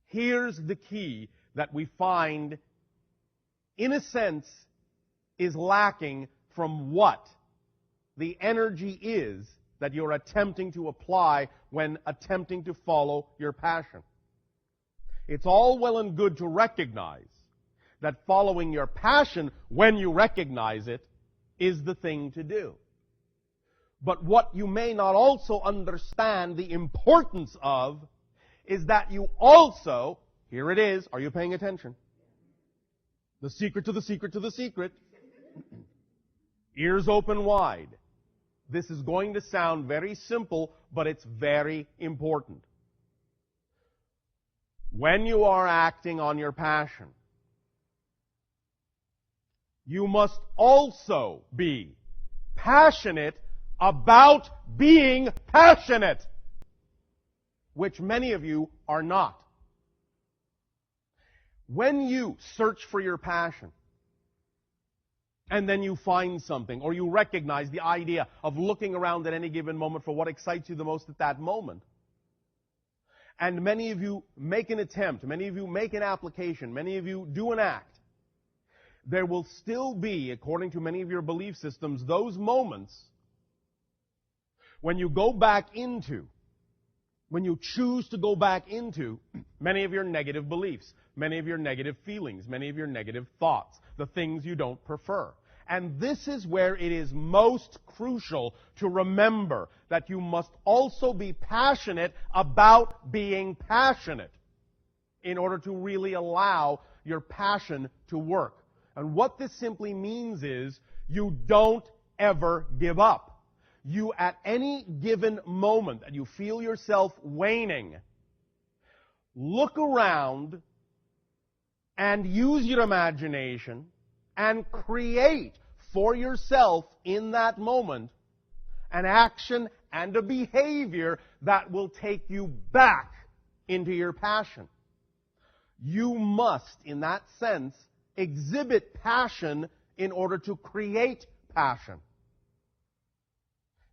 Here's the key that we find, in a sense, is lacking from what the energy is that you're attempting to apply when attempting to follow your passion. It's all well and good to recognize that following your passion, when you recognize it, is the thing to do. But what you may not also understand the importance of is that you also, here it is, are you paying attention? The secret to the secret to the secret. Ears open wide. This is going to sound very simple, but it's very important. When you are acting on your passion, you must also be passionate about being passionate, which many of you are not. When you search for your passion, and then you find something, or you recognize the idea of looking around at any given moment for what excites you the most at that moment, and many of you make an attempt, many of you make an application, many of you do an act, there will still be, according to many of your belief systems, those moments when you go back into, when you choose to go back into many of your negative beliefs, many of your negative feelings, many of your negative thoughts, the things you don't prefer. And this is where it is most crucial to remember that you must also be passionate about being passionate in order to really allow your passion to work. And what this simply means is you don't ever give up. You, at any given moment that you feel yourself waning, look around and use your imagination and create for yourself in that moment an action and a behavior that will take you back into your passion. You must, in that sense, exhibit passion in order to create passion.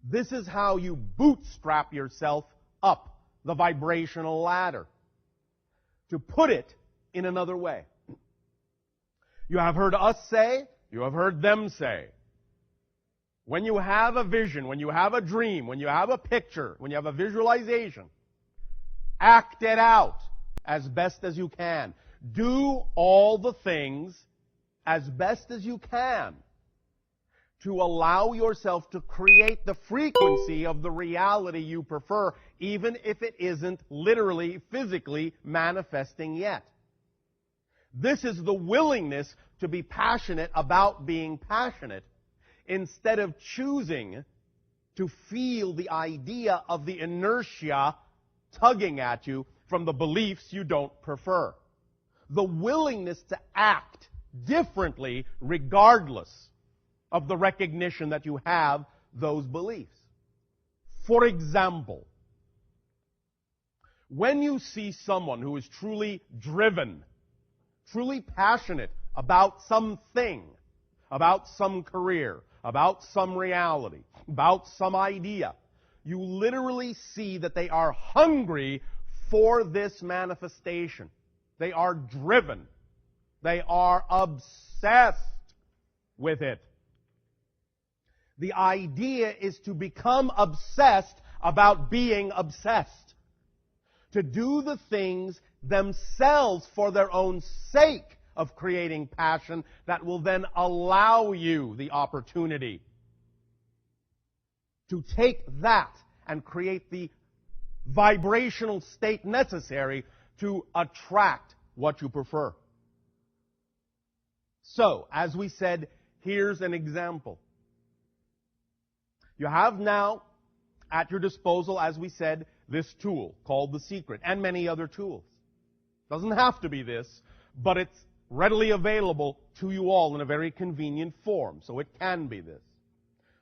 This is how you bootstrap yourself up the vibrational ladder. To put it in another way, you have heard us say, you have heard them say, when you have a vision, when you have a dream, when you have a picture, when you have a visualization, act it out as best as you can. Do all the things as best as you can to allow yourself to create the frequency of the reality you prefer, even if it isn't literally, physically manifesting yet. This is the willingness to be passionate about being passionate, instead of choosing to feel the idea of the inertia tugging at you from the beliefs you don't prefer. The willingness to act differently regardless of the recognition that you have those beliefs. For example, when you see someone who is truly driven, truly passionate about something, about some career, about some reality, about some idea, you literally see that they are hungry for this manifestation. They are driven. They are obsessed with it. The idea is to become obsessed about being obsessed. To do the things themselves for their own sake of creating passion that will then allow you the opportunity to take that and create the vibrational state necessary to attract what you prefer. So, as we said, here's an example. You have now at your disposal, as we said, this tool called The Secret, and many other tools. Doesn't have to be this, but it's readily available to you all in a very convenient form, so it can be this.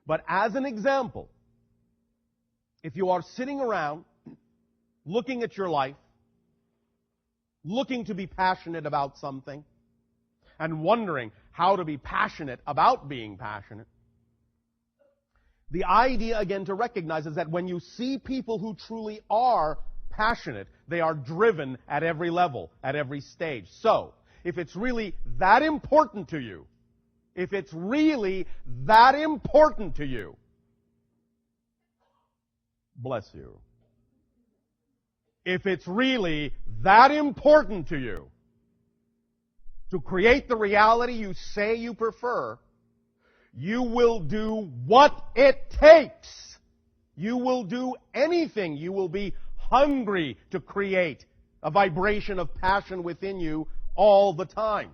But as an example, if you are sitting around looking at your life, looking to be passionate about something, and wondering how to be passionate about being passionate, the idea, again, to recognize is that when you see people who truly are passionate, they are driven at every level, at every stage. So, if it's really that important to you, if it's really that important to you, bless you. If it's really that important to you to create the reality you say you prefer, you will do what it takes. You will do anything. You will be hungry to create a vibration of passion within you all the time.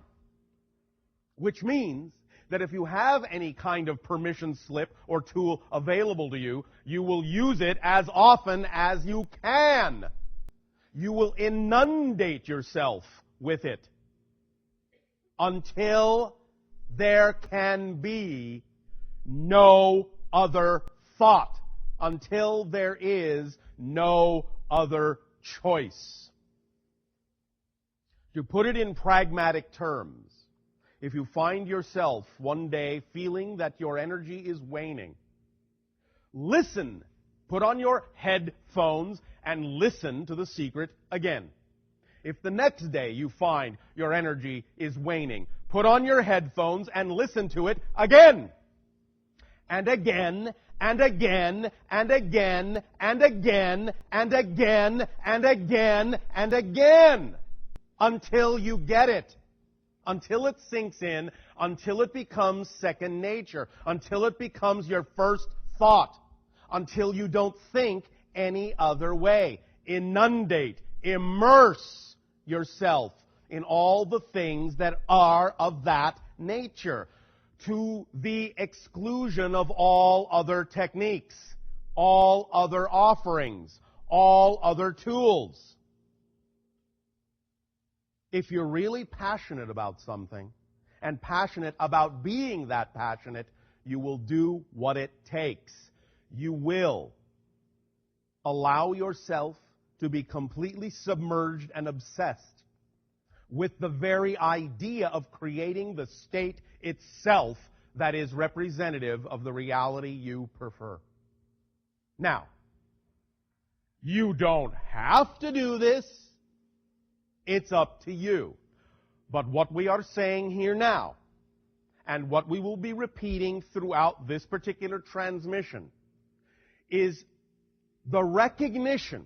Which means that if you have any kind of permission slip or tool available to you, you will use it as often as you can. You will inundate yourself with it until there can be no other thought, until there is no other choice. To put it in pragmatic terms, if you find yourself one day feeling that your energy is waning, listen, put on your headphones and listen to The Secret again. If the next day you find your energy is waning, put on your headphones and listen to it again. And again, and again, and again, and again, and again, and again, and again, until you get it. Until it sinks in, until it becomes second nature, until it becomes your first thought, until you don't think any other way. Inundate, immerse yourself in all the things that are of that nature, to the exclusion of all other techniques, all other offerings, all other tools. If you're really passionate about something, and passionate about being that passionate, you will do what it takes. You will allow yourself to be completely submerged and obsessed with the very idea of creating the state itself that is representative of the reality you prefer. Now, you don't have to do this. It's up to you. But what we are saying here now, and what we will be repeating throughout this particular transmission, is the recognition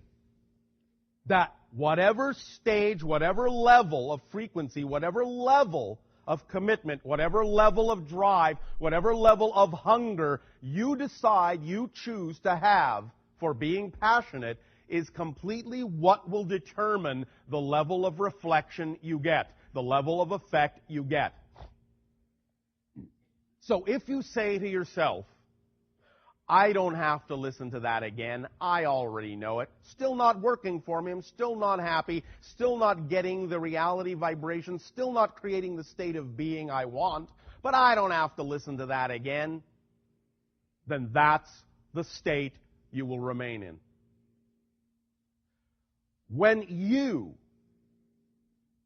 that whatever stage, whatever level of frequency, whatever level of commitment, whatever level of drive, whatever level of hunger you decide, you choose to have for being passionate, is completely what will determine the level of reflection you get, the level of effect you get. So if you say to yourself, I don't have to listen to that again, I already know it, still not working for me, I'm still not happy, still not getting the reality vibration, still not creating the state of being I want, but I don't have to listen to that again, then that's the state you will remain in. When you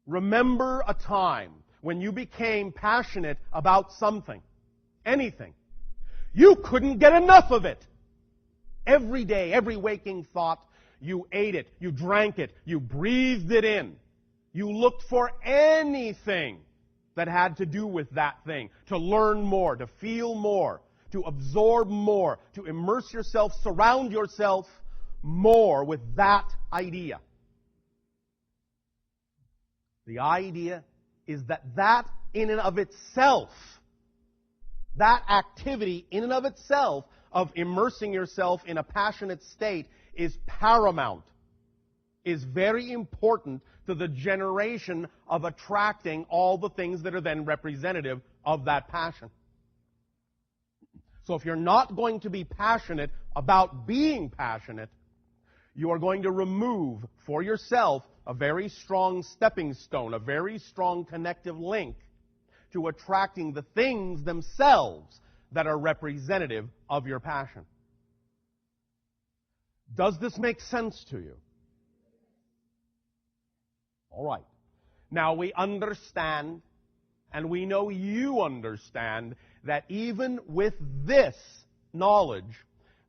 remember a time when you became passionate about something, anything, you couldn't get enough of it. Every day, every waking thought, you ate it, you drank it, you breathed it in. You looked for anything that had to do with that thing, to learn more, to feel more, to absorb more, to immerse yourself, surround yourself more with that idea. The idea is that in and of itself, that activity in and of itself of immersing yourself in a passionate state is paramount, is very important to the generation of attracting all the things that are then representative of that passion. So if you're not going to be passionate about being passionate, you are going to remove for yourself a very strong stepping stone, a very strong connective link to attracting the things themselves that are representative of your passion. Does this make sense to you? All right. Now we understand, and we know you understand, that even with this knowledge,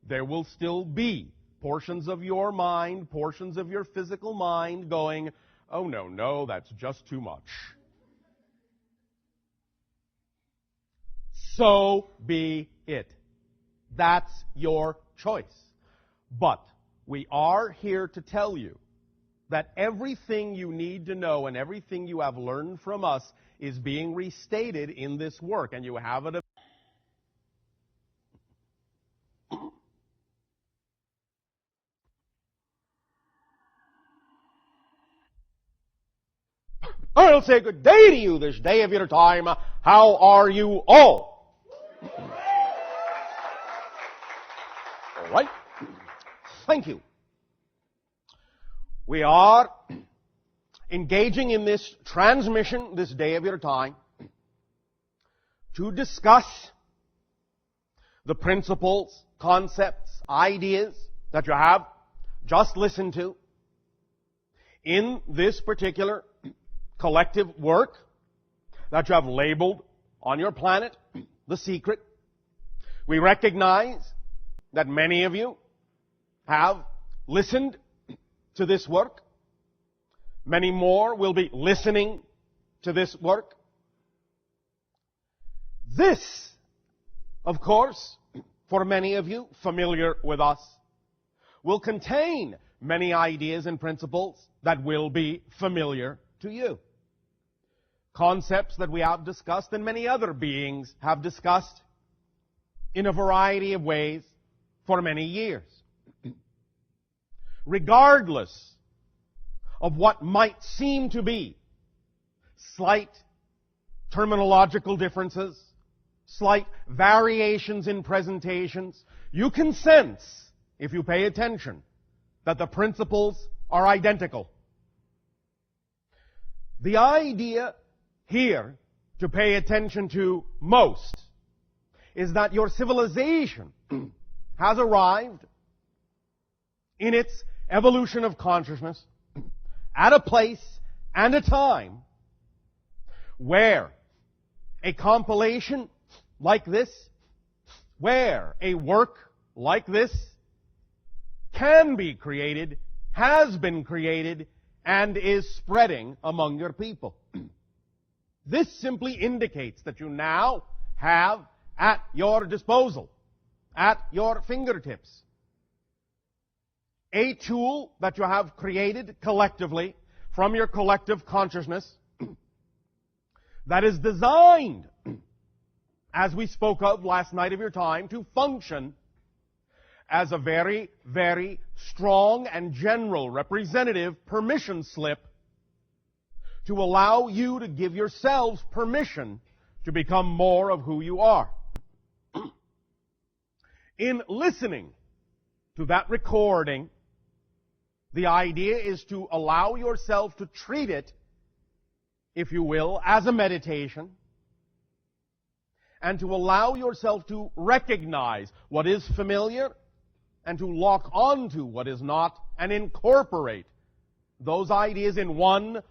there will still be portions of your mind, portions of your physical mind going, oh no, that's just too much. So be it. That's your choice. But we are here to tell you that everything you need to know and everything you have learned from us is being restated in this work, and you have it. I'll say good day to you this day of your time. How are you all? All right. Thank you. We are engaging in this transmission this day of your time to discuss the principles, concepts, ideas that you have just listened to in this particular collective work that you have labeled on your planet, The Secret. We recognize that many of you have listened to this work. Many more will be listening to this work. This, of course, for many of you familiar with us, will contain many ideas and principles that will be familiar to you. Concepts that we have discussed and many other beings have discussed in a variety of ways for many years. Regardless of what might seem to be slight terminological differences, slight variations in presentations, you can sense, if you pay attention, that the principles are identical. The idea here to pay attention to most is that your civilization has arrived in its evolution of consciousness at a place and a time where a compilation like this, where a work like this can be created, has been created, and is spreading among your people. This simply indicates that you now have at your disposal, at your fingertips, a tool that you have created collectively from your collective consciousness that is designed, as we spoke of last night of your time, to function as a very, very strong and general representative permission slip to allow you to give yourselves permission to become more of who you are. In listening to that recording, the idea is to allow yourself to treat it, if you will, as a meditation, and to allow yourself to recognize what is familiar and to lock onto what is not and incorporate those ideas in one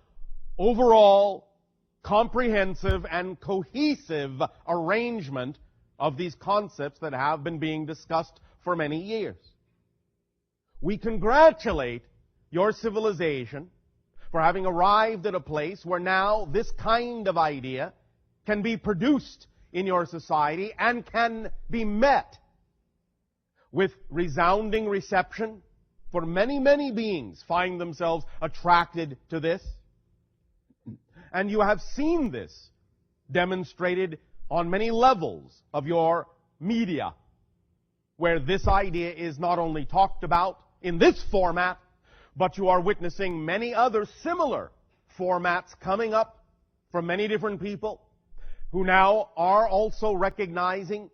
overall, comprehensive, and cohesive arrangement of these concepts that have been being discussed for many years. We congratulate your civilization for having arrived at a place where now this kind of idea can be produced in your society and can be met with resounding reception, for many, many beings find themselves attracted to this. And you have seen this demonstrated on many levels of your media, where this idea is not only talked about in this format, but you are witnessing many other similar formats coming up from many different people who now are also recognizing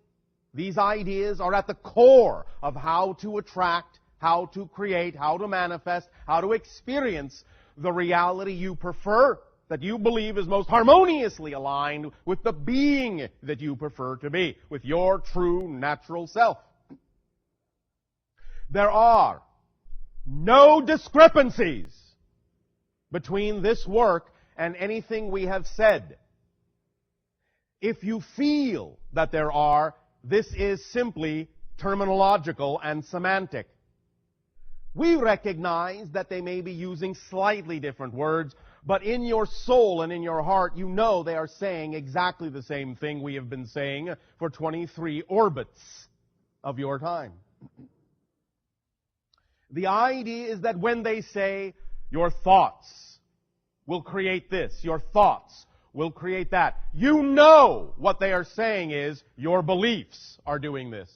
these ideas are at the core of how to attract, how to create, how to manifest, how to experience the reality you prefer, that you believe is most harmoniously aligned with the being that you prefer to be, with your true natural self. There are no discrepancies between this work and anything we have said. If you feel that there are, this is simply terminological and semantic. We recognize that they may be using slightly different words, but in your soul and in your heart, you know they are saying exactly the same thing we have been saying for 23 orbits of your time. The idea is that when they say, your thoughts will create this, your thoughts will create that, you know what they are saying is, your beliefs are doing this.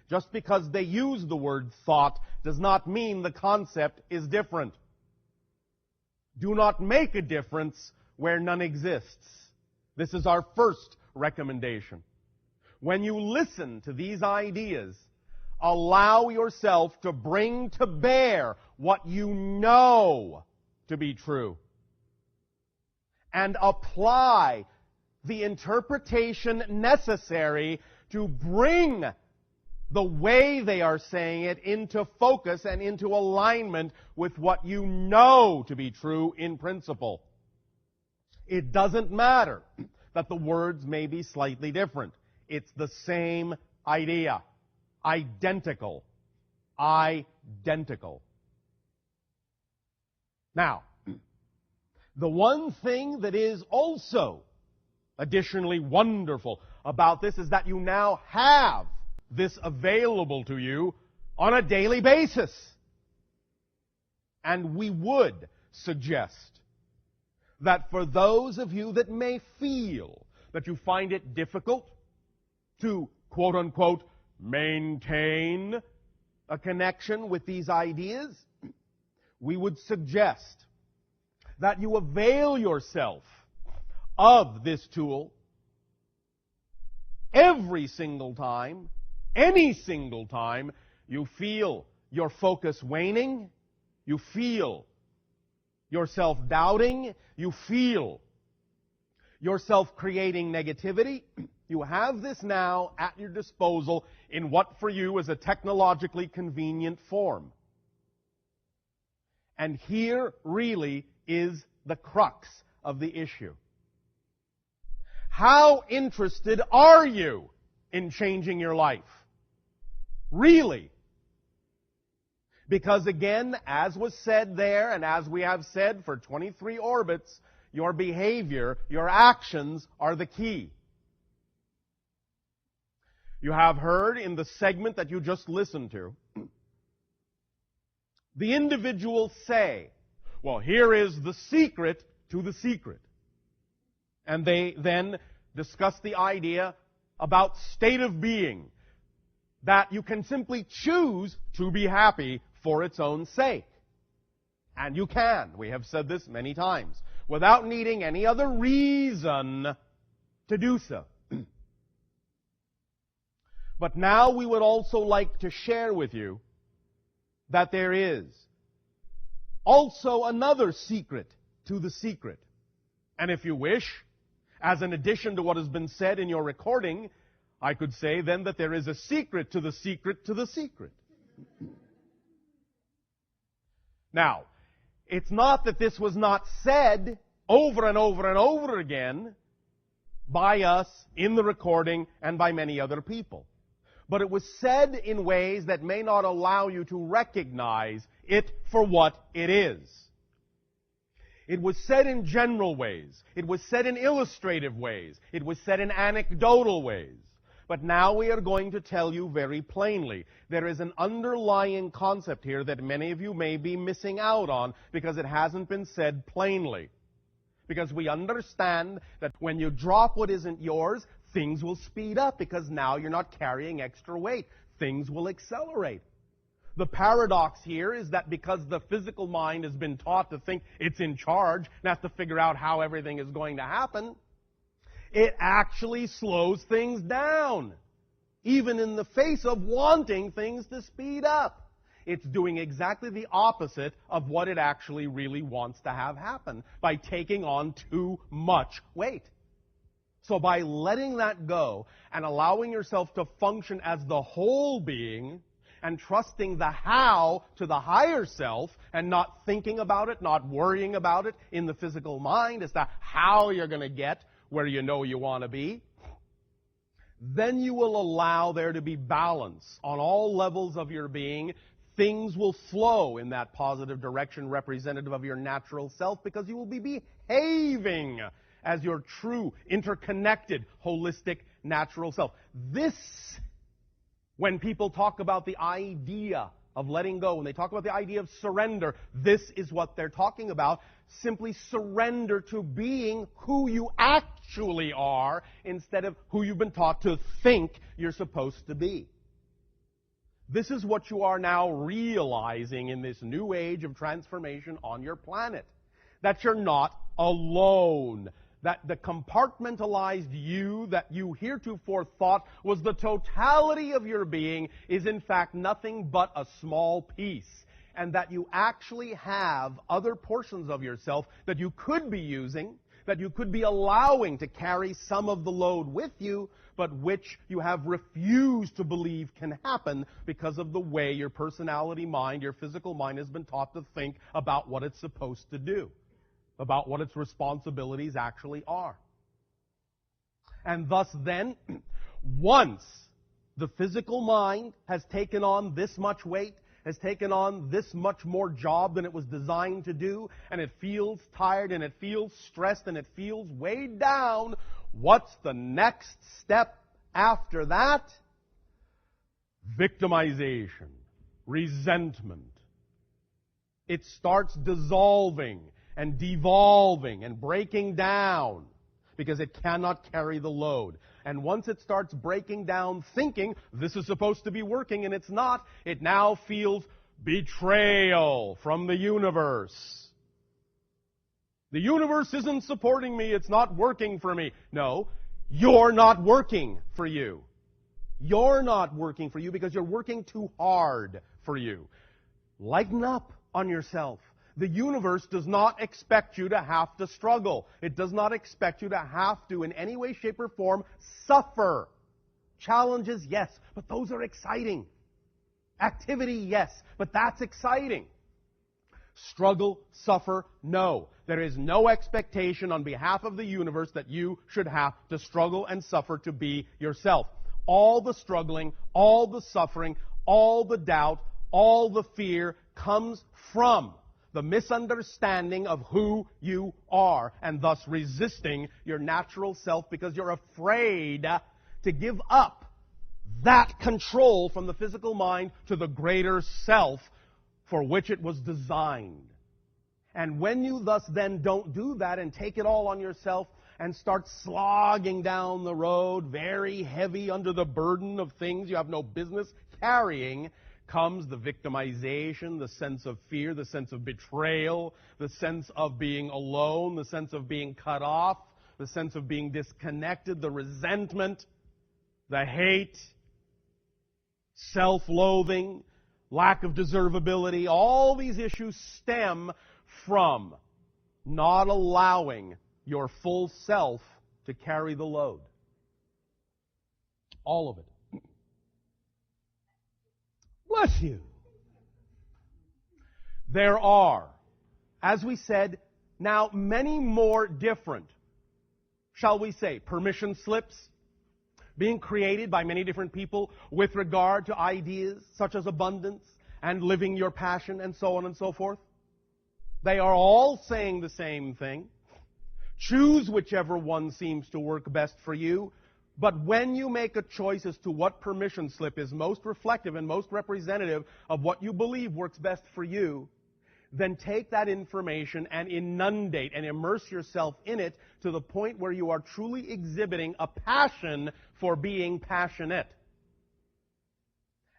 Just because they use the word thought does not mean the concept is different. Do not make a difference where none exists. This is our first recommendation. When you listen to these ideas, allow yourself to bring to bear what you know to be true, and apply the interpretation necessary to bring the way they are saying it into focus and into alignment with what you know to be true in principle. It doesn't matter that the words may be slightly different. It's the same idea. Identical. Identical. Now, the one thing that is also additionally wonderful about this is that you now have this available to you on a daily basis. And we would suggest that for those of you that may feel that you find it difficult to, quote-unquote, maintain a connection with these ideas, we would suggest that you avail yourself of this tool every single time, any single time you feel your focus waning, you feel yourself doubting, you feel yourself creating negativity. You have this now at your disposal in what for you is a technologically convenient form. And here really is the crux of the issue. How interested are you in changing your life? Really? Because again, as was said there, and as we have said for 23 orbits, your behavior, your actions are the key. You have heard in the segment that you just listened to, the individuals say, well, here is the secret to the secret. And they then discuss the idea about state of being, that you can simply choose to be happy for its own sake. And you can. We have said this many times. Without needing any other reason to do so. But now we would also like to share with you that there is also another secret to the secret. And if you wish, as an addition to what has been said in your recording, I could say then that there is a secret to the secret to the secret. Now, it's not that this was not said over and over and over again by us in the recording and by many other people. But it was said in ways that may not allow you to recognize it for what it is. It was said in general ways. It was said in illustrative ways. It was said in anecdotal ways. But now we are going to tell you very plainly. There is an underlying concept here that many of you may be missing out on because it hasn't been said plainly. Because we understand that when you drop what isn't yours, things will speed up because now you're not carrying extra weight. Things will accelerate. The paradox here is that because the physical mind has been taught to think it's in charge and has to figure out how everything is going to happen, it actually slows things down, even in the face of wanting things to speed up. It's doing exactly the opposite of what it actually really wants to have happen by taking on too much weight. So by letting that go and allowing yourself to function as the whole being and trusting the how to the higher self and not thinking about it, not worrying about it in the physical mind as to how you're going to get where you know you want to be, then you will allow there to be balance on all levels of your being. Things will flow in that positive direction representative of your natural self because you will be behaving as your true, interconnected, holistic, natural self. This, when people talk about the idea of letting go, when they talk about the idea of surrender, this is what they're talking about. Simply surrender to being who you actually are instead of who you've been taught to think you're supposed to be. This is what you are now realizing in this new age of transformation on your planet. That you're not alone. That the compartmentalized you that you heretofore thought was the totality of your being is in fact nothing but a small piece. And that you actually have other portions of yourself that you could be using, that you could be allowing to carry some of the load with you, but which you have refused to believe can happen because of the way your personality mind, your physical mind has been taught to think about what it's supposed to do, about what its responsibilities actually are. And thus then, once the physical mind has taken on this much weight, has taken on this much more job than it was designed to do, and it feels tired, and it feels stressed, and it feels weighed down, what's the next step after that? Victimization, resentment. It starts dissolving and devolving and breaking down because it cannot carry the load. And once it starts breaking down thinking this is supposed to be working and it's not, it now feels betrayal from the universe. The universe isn't supporting me, it's not working for me. No, you're not working for you. You're not working for you because you're working too hard for you. Lighten up on yourself. The universe does not expect you to have to struggle. It does not expect you to have to, in any way, shape, or form, suffer. Challenges, yes, but those are exciting. Activity, yes, but that's exciting. Struggle, suffer, no. There is no expectation on behalf of the universe that you should have to struggle and suffer to be yourself. All the struggling, all the suffering, all the doubt, all the fear comes from the misunderstanding of who you are, and thus resisting your natural self because you're afraid to give up that control from the physical mind to the greater self for which it was designed. And when you thus then don't do that and take it all on yourself and start slogging down the road, very heavy under the burden of things you have no business carrying, comes the victimization, the sense of fear, the sense of betrayal, the sense of being alone, the sense of being cut off, the sense of being disconnected, the resentment, the hate, self-loathing, lack of deservability. All these issues stem from not allowing your full self to carry the load. All of it. Bless you. There are, as we said, now many more different, shall we say, permission slips being created by many different people with regard to ideas such as abundance and living your passion and so on and so forth. They are all saying the same thing. Choose whichever one seems to work best for you. But when you make a choice as to what permission slip is most reflective and most representative of what you believe works best for you, then take that information and inundate and immerse yourself in it to the point where you are truly exhibiting a passion for being passionate.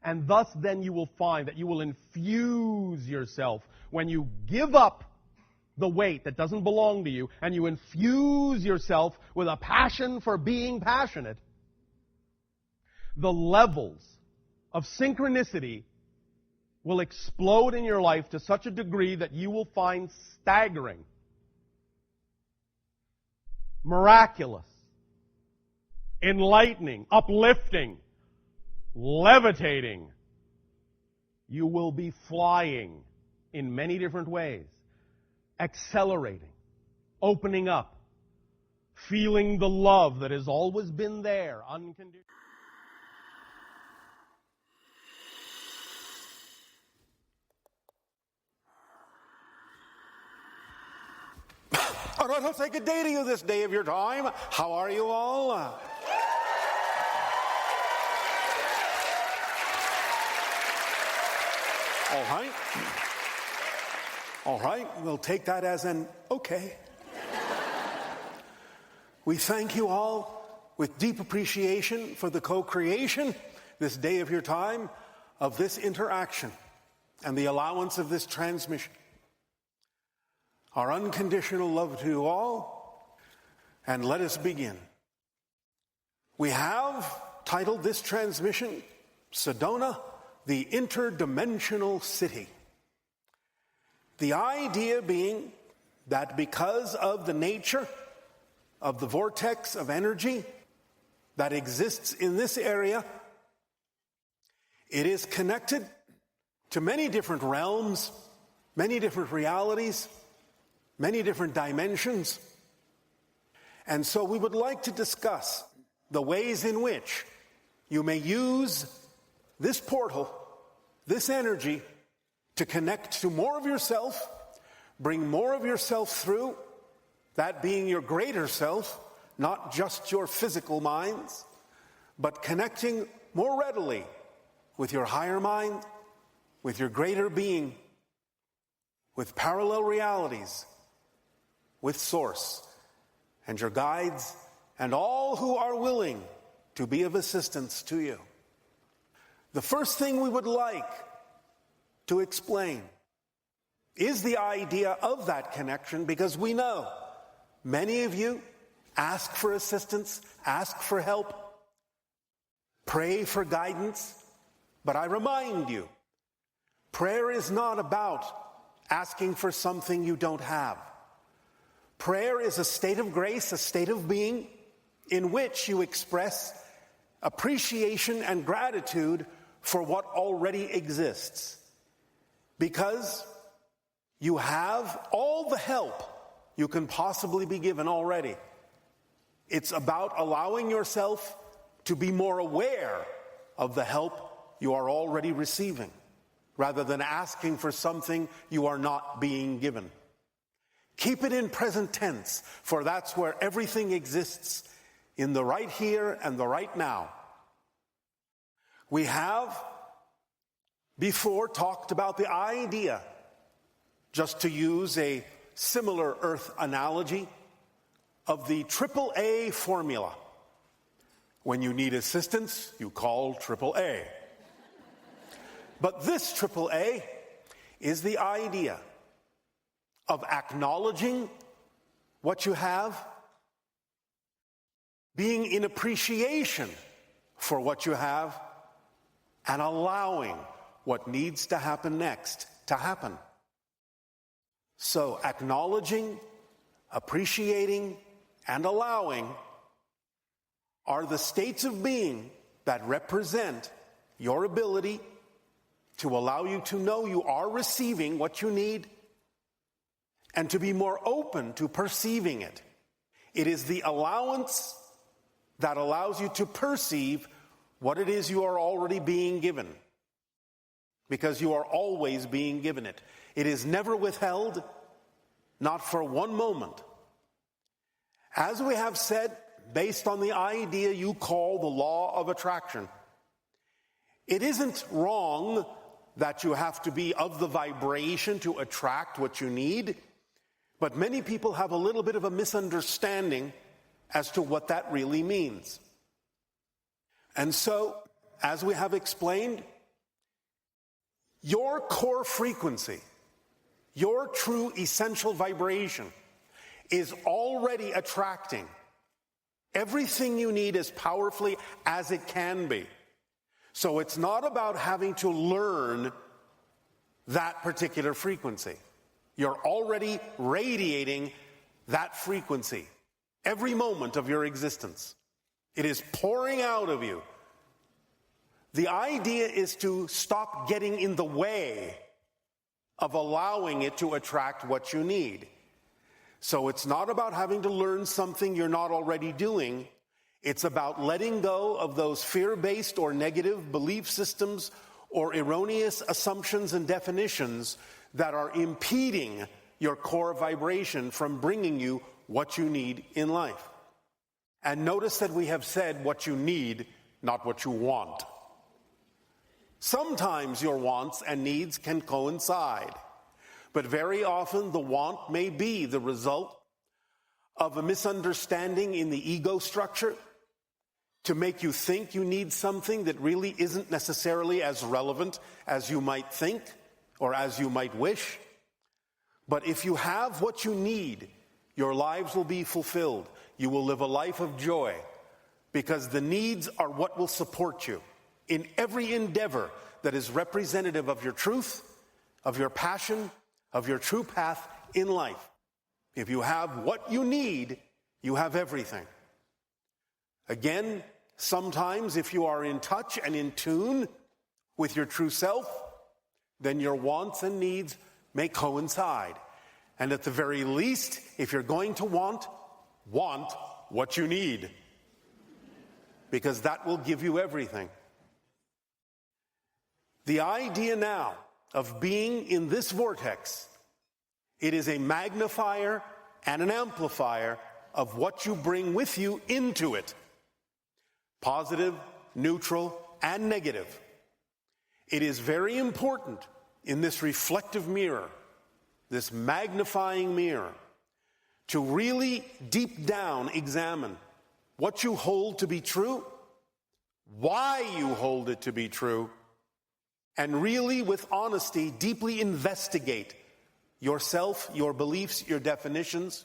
And thus then you will find that you will infuse yourself when you give up the weight that doesn't belong to you and you infuse yourself with a passion for being passionate. The levels of synchronicity will explode in your life to such a degree that you will find staggering, miraculous, enlightening, uplifting, levitating. You will be flying in many different ways, accelerating, opening up, feeling the love that has always been there, unconditional. All right, I'll say good day to you this day of your time. How are you all? All right. All right, we'll take that as an okay. We thank you all with deep appreciation for the co-creation this day of your time of this interaction and the allowance of this transmission. Our unconditional love to you all, and let us begin. We have titled this transmission, Sedona, the Interdimensional City. The idea being that because of the nature of the vortex of energy that exists in this area, it is connected to many different realms, many different realities, many different dimensions. And so we would like to discuss the ways in which you may use this portal, this energy, to connect to more of yourself, bring more of yourself through, that being your greater self, not just your physical minds, but connecting more readily with your higher mind, with your greater being, with parallel realities, with Source, and your guides, and all who are willing to be of assistance to you. The first thing we would like to explain is the idea of that connection, because we know many of you ask for assistance, ask for help, pray for guidance, but I remind you, prayer is not about asking for something you don't have. Prayer is a state of grace, a state of being, in which you express appreciation and gratitude for what already exists. Because you have all the help you can possibly be given already. It's about allowing yourself to be more aware of the help you are already receiving. rather than asking for something you are not being given. Keep it in present tense, for that's where everything exists, in the right here and the right now. We have before talked about the idea, just to use a similar earth analogy, of the AAA formula. When you need assistance, you call AAA. But this AAA is the idea of acknowledging what you have, being in appreciation for what you have, and allowing what needs to happen next to happen. So acknowledging, appreciating, and allowing are the states of being that represent your ability to allow you to know you are receiving what you need and to be more open to perceiving it. It is the allowance that allows you to perceive what it is you are already being given, because you are always being given it. It is never withheld, not for one moment. As we have said, based on the idea you call the law of attraction, it isn't wrong that you have to be of the vibration to attract what you need, but many people have a little bit of a misunderstanding as to what that really means. And so, as we have explained, your core frequency, your true essential vibration, is already attracting everything you need as powerfully as it can be. So it's not about having to learn that particular frequency. You're already radiating that frequency every moment of your existence. It is pouring out of you. The idea is to stop getting in the way of allowing it to attract what you need. So it's not about having to learn something you're not already doing. It's about letting go of those fear-based or negative belief systems or erroneous assumptions and definitions that are impeding your core vibration from bringing you what you need in life. And notice that we have said what you need, not what you want. Sometimes your wants and needs can coincide, but very often the want may be the result of a misunderstanding in the ego structure to make you think you need something that really isn't necessarily as relevant as you might think or as you might wish. But if you have what you need, your lives will be fulfilled. You will live a life of joy, because the needs are what will support you in every endeavor that is representative of your truth, of your passion, of your true path in life. If you have what you need, you have everything. Again, sometimes if you are in touch and in tune with your true self, then your wants and needs may coincide. And at the very least, if you're going to want what you need, because that will give you everything. The idea now of being in this vortex, it is a magnifier and an amplifier of what you bring with you into it. Positive, neutral, and negative. It is very important in this reflective mirror, this magnifying mirror, to really deep down examine what you hold to be true, why you hold it to be true, and really with honesty deeply investigate yourself, your beliefs, your definitions,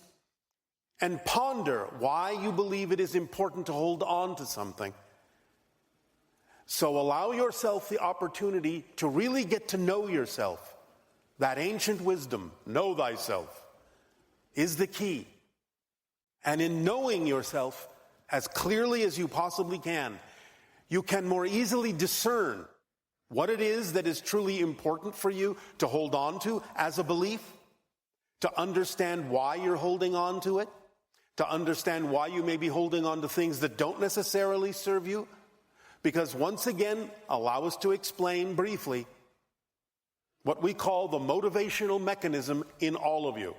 and ponder why you believe it is important to hold on to something. So allow yourself the opportunity to really get to know yourself. That ancient wisdom, know thyself, is the key. And in knowing yourself as clearly as you possibly can, you can more easily discern what it is that is truly important for you to hold on to as a belief, to understand why you're holding on to it, to understand why you may be holding on to things that don't necessarily serve you. Because once again, allow us to explain briefly, what we call the motivational mechanism in all of you.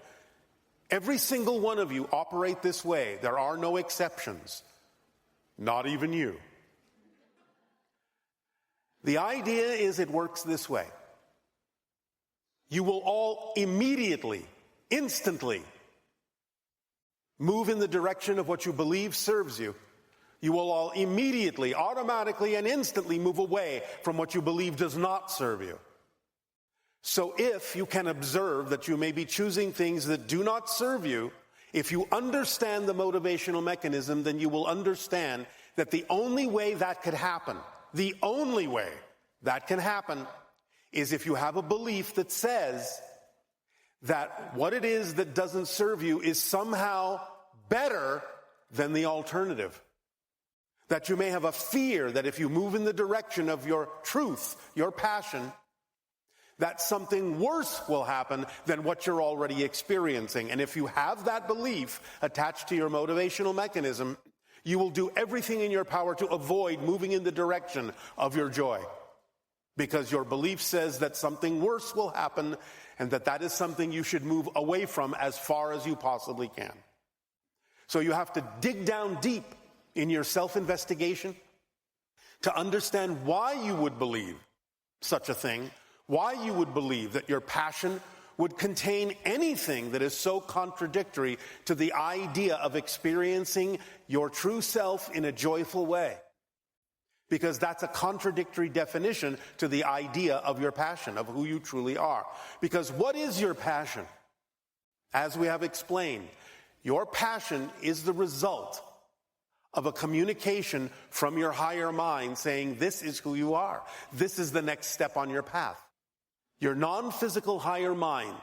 Every single one of you operate this way. There are no exceptions. Not even you. The idea is it works this way. You will all immediately, instantly, move in the direction of what you believe serves you. You will all immediately, automatically, and instantly move away from what you believe does not serve you. So if you can observe that you may be choosing things that do not serve you, if you understand the motivational mechanism, then you will understand that the only way that could happen, the only way that can happen, is if you have a belief that says that what it is that doesn't serve you is somehow better than the alternative. That you may have a fear that if you move in the direction of your truth, your passion, that something worse will happen than what you're already experiencing. And if you have that belief attached to your motivational mechanism, you will do everything in your power to avoid moving in the direction of your joy. Because your belief says that something worse will happen and that is something you should move away from as far as you possibly can. So you have to dig down deep in your self-investigation to understand why you would believe such a thing, why you would believe that your passion would contain anything that is so contradictory to the idea of experiencing your true self in a joyful way. Because that's a contradictory definition to the idea of your passion, of who you truly are. Because what is your passion? As we have explained, your passion is the result of a communication from your higher mind saying, this is who you are. This is the next step on your path. Your non-physical higher mind,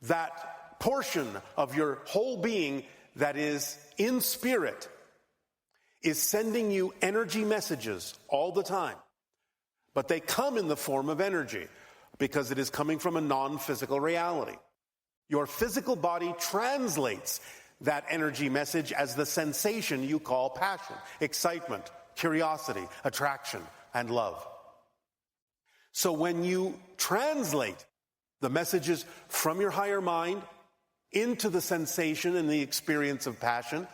that portion of your whole being that is in spirit, is sending you energy messages all the time. But they come in the form of energy because it is coming from a non-physical reality. Your physical body translates that energy message as the sensation you call passion, excitement, curiosity, attraction, and love. So when you translate the messages from your higher mind into the sensation and the experience of passion,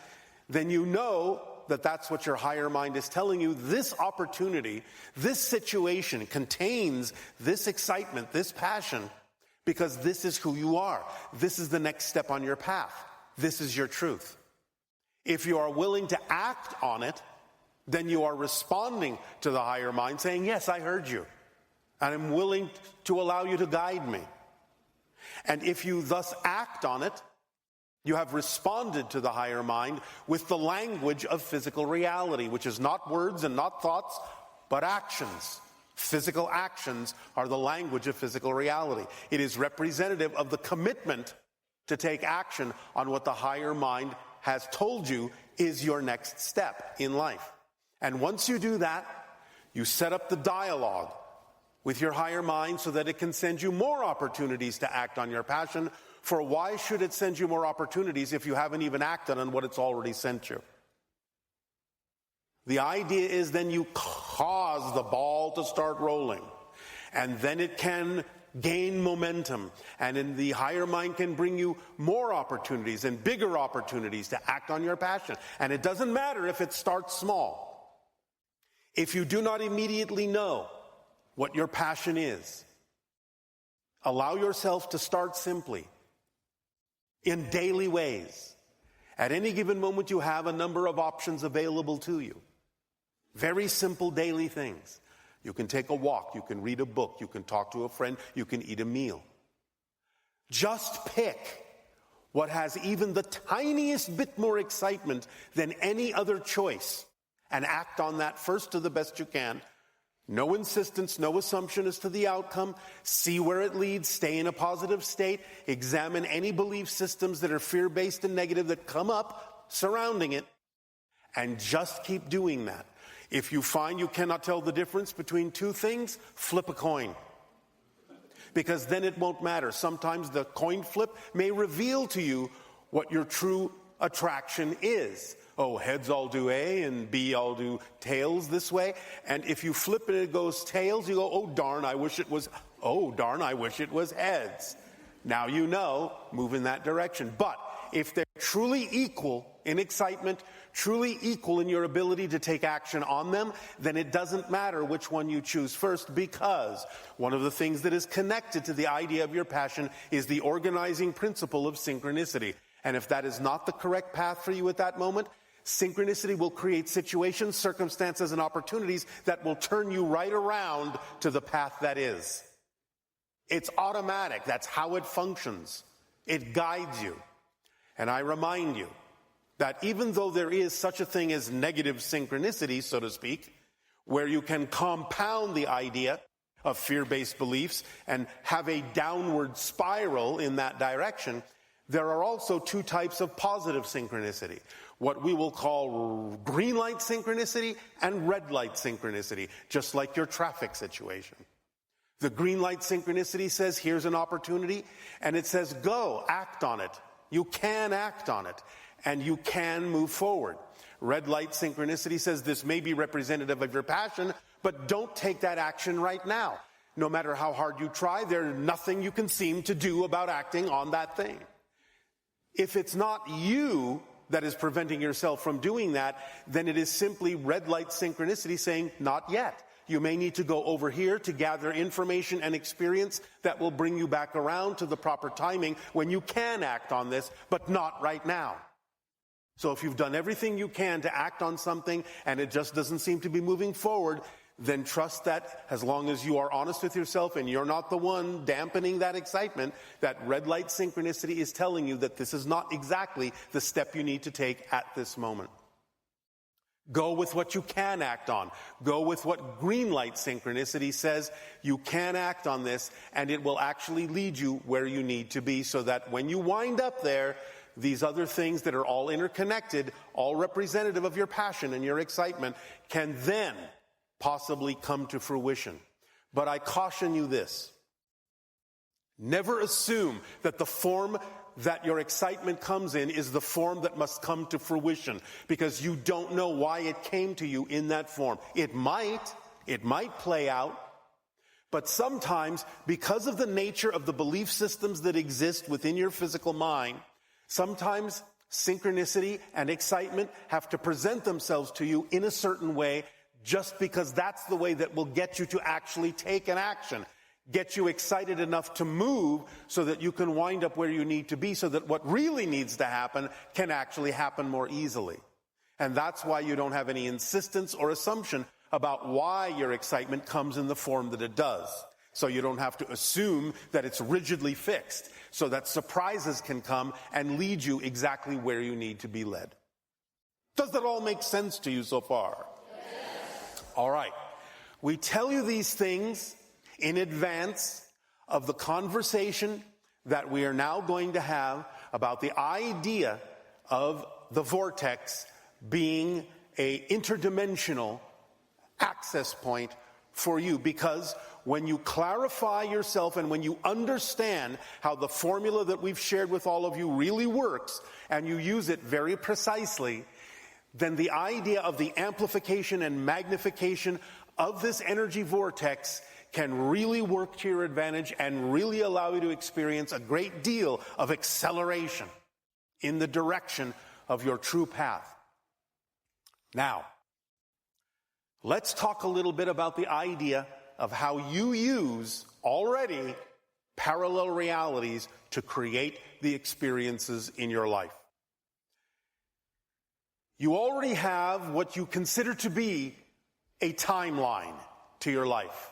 then you know that that's what your higher mind is telling you. This opportunity, this situation contains this excitement, this passion, because this is who you are. This is the next step on your path. This is your truth. If you are willing to act on it, then you are responding to the higher mind saying, yes, I heard you, and I'm willing to allow you to guide me. And if you thus act on it, you have responded to the higher mind with the language of physical reality, which is not words and not thoughts, but actions. Physical actions are the language of physical reality. It is representative of the commitment to take action on what the higher mind has told you is your next step in life. And once you do that, you set up the dialogue with your higher mind so that it can send you more opportunities to act on your passion. For why should it send you more opportunities if you haven't even acted on what it's already sent you? The idea is then you cause the ball to start rolling, and then it can gain momentum, and then the higher mind can bring you more opportunities and bigger opportunities to act on your passion. And it doesn't matter if it starts small. If you do not immediately know what your passion is, allow yourself to start simply in daily ways. At any given moment, you have a number of options available to you. Very simple daily things. You can take a walk, you can read a book, you can talk to a friend, you can eat a meal. Just pick what has even the tiniest bit more excitement than any other choice and act on that first to the best you can. No insistence, no assumption as to the outcome. See where it leads. Stay in a positive state. Examine any belief systems that are fear-based and negative that come up surrounding it. And just keep doing that. If you find you cannot tell the difference between two things, flip a coin. Because then it won't matter. Sometimes the coin flip may reveal to you what your true attraction is. Oh, heads all do A and B all do tails this way. And if you flip it, it goes tails. You go, oh, darn, I wish it was heads. Now you know, move in that direction. But if they're truly equal in excitement, truly equal in your ability to take action on them, then it doesn't matter which one you choose first, because one of the things that is connected to the idea of your passion is the organizing principle of synchronicity. And if that is not the correct path for you at that moment, synchronicity will create situations, circumstances, and opportunities that will turn you right around to the path that is. It's automatic. That's how it functions. It guides you. And I remind you that even though there is such a thing as negative synchronicity, so to speak, where you can compound the idea of fear-based beliefs and have a downward spiral in that direction, there are also two types of positive synchronicity. What we will call green light synchronicity and red light synchronicity, just like your traffic situation. The green light synchronicity says, here's an opportunity, and it says, go, act on it. You can act on it, and you can move forward. Red light synchronicity says, this may be representative of your passion, but don't take that action right now. No matter how hard you try, there's nothing you can seem to do about acting on that thing. If it's not you that is preventing yourself from doing that, then it is simply red light synchronicity saying, not yet. You may need to go over here to gather information and experience that will bring you back around to the proper timing when you can act on this, but not right now. So if you've done everything you can to act on something and it just doesn't seem to be moving forward, then trust that as long as you are honest with yourself and you're not the one dampening that excitement, that red light synchronicity is telling you that this is not exactly the step you need to take at this moment. Go with what you can act on. Go with what green light synchronicity says. You can act on this, and it will actually lead you where you need to be, so that when you wind up there, these other things that are all interconnected, all representative of your passion and your excitement, can then possibly come to fruition. But I caution you this. Never assume that the form that your excitement comes in is the form that must come to fruition, because you don't know why it came to you in that form. It might play out, but sometimes, because of the nature of the belief systems that exist within your physical mind, sometimes synchronicity and excitement have to present themselves to you in a certain way, just because that's the way that will get you to actually take an action. Get you excited enough to move so that you can wind up where you need to be, so that what really needs to happen can actually happen more easily. And that's why you don't have any insistence or assumption about why your excitement comes in the form that it does. So you don't have to assume that it's rigidly fixed, so that surprises can come and lead you exactly where you need to be led. Does that all make sense to you so far? Yes. All right. We tell you these things in advance of the conversation that we are now going to have about the idea of the vortex being an interdimensional access point for you. Because when you clarify yourself and when you understand how the formula that we've shared with all of you really works, and you use it very precisely, then the idea of the amplification and magnification of this energy vortex can really work to your advantage and really allow you to experience a great deal of acceleration in the direction of your true path. Now, let's talk a little bit about the idea of how you use already parallel realities to create the experiences in your life. You already have what you consider to be a timeline to your life.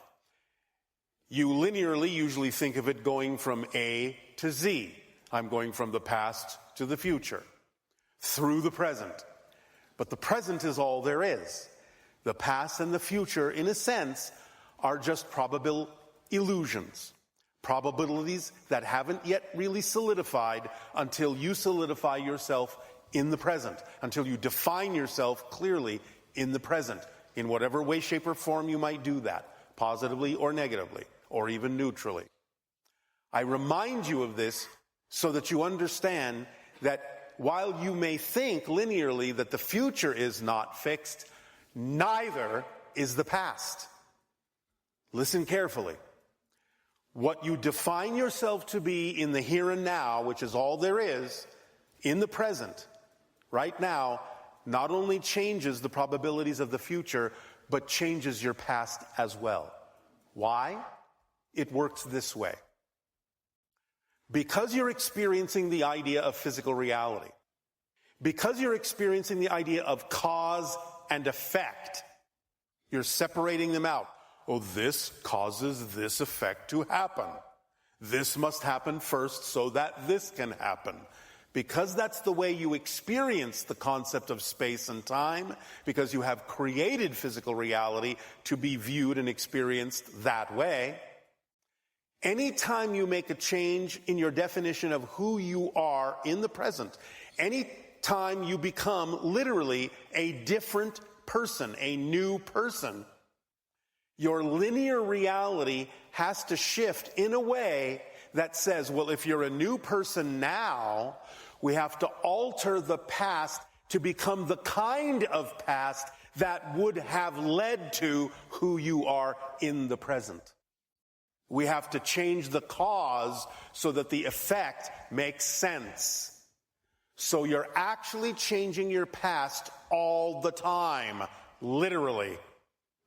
You linearly usually think of it going from A to Z. I'm going from the past to the future, through the present. But the present is all there is. The past and the future, in a sense, are just probable illusions. Probabilities that haven't yet really solidified until you solidify yourself in the present, until you define yourself clearly in the present, in whatever way, shape, or form you might do that, positively or negatively, or even neutrally. I remind you of this so that you understand that while you may think linearly that the future is not fixed, neither is the past. Listen carefully. What you define yourself to be in the here and now, which is all there is, in the present, right now, not only changes the probabilities of the future, but changes your past as well. Why? It works this way. Because you're experiencing the idea of physical reality, because you're experiencing the idea of cause and effect, you're separating them out. Oh, this causes this effect to happen. This must happen first so that this can happen. Because that's the way you experience the concept of space and time, because you have created physical reality to be viewed and experienced that way, anytime you make a change in your definition of who you are in the present, anytime you become literally a different person, a new person, your linear reality has to shift in a way that says, well, if you're a new person now, we have to alter the past to become the kind of past that would have led to who you are in the present. We have to change the cause so that the effect makes sense. So you're actually changing your past all the time, literally.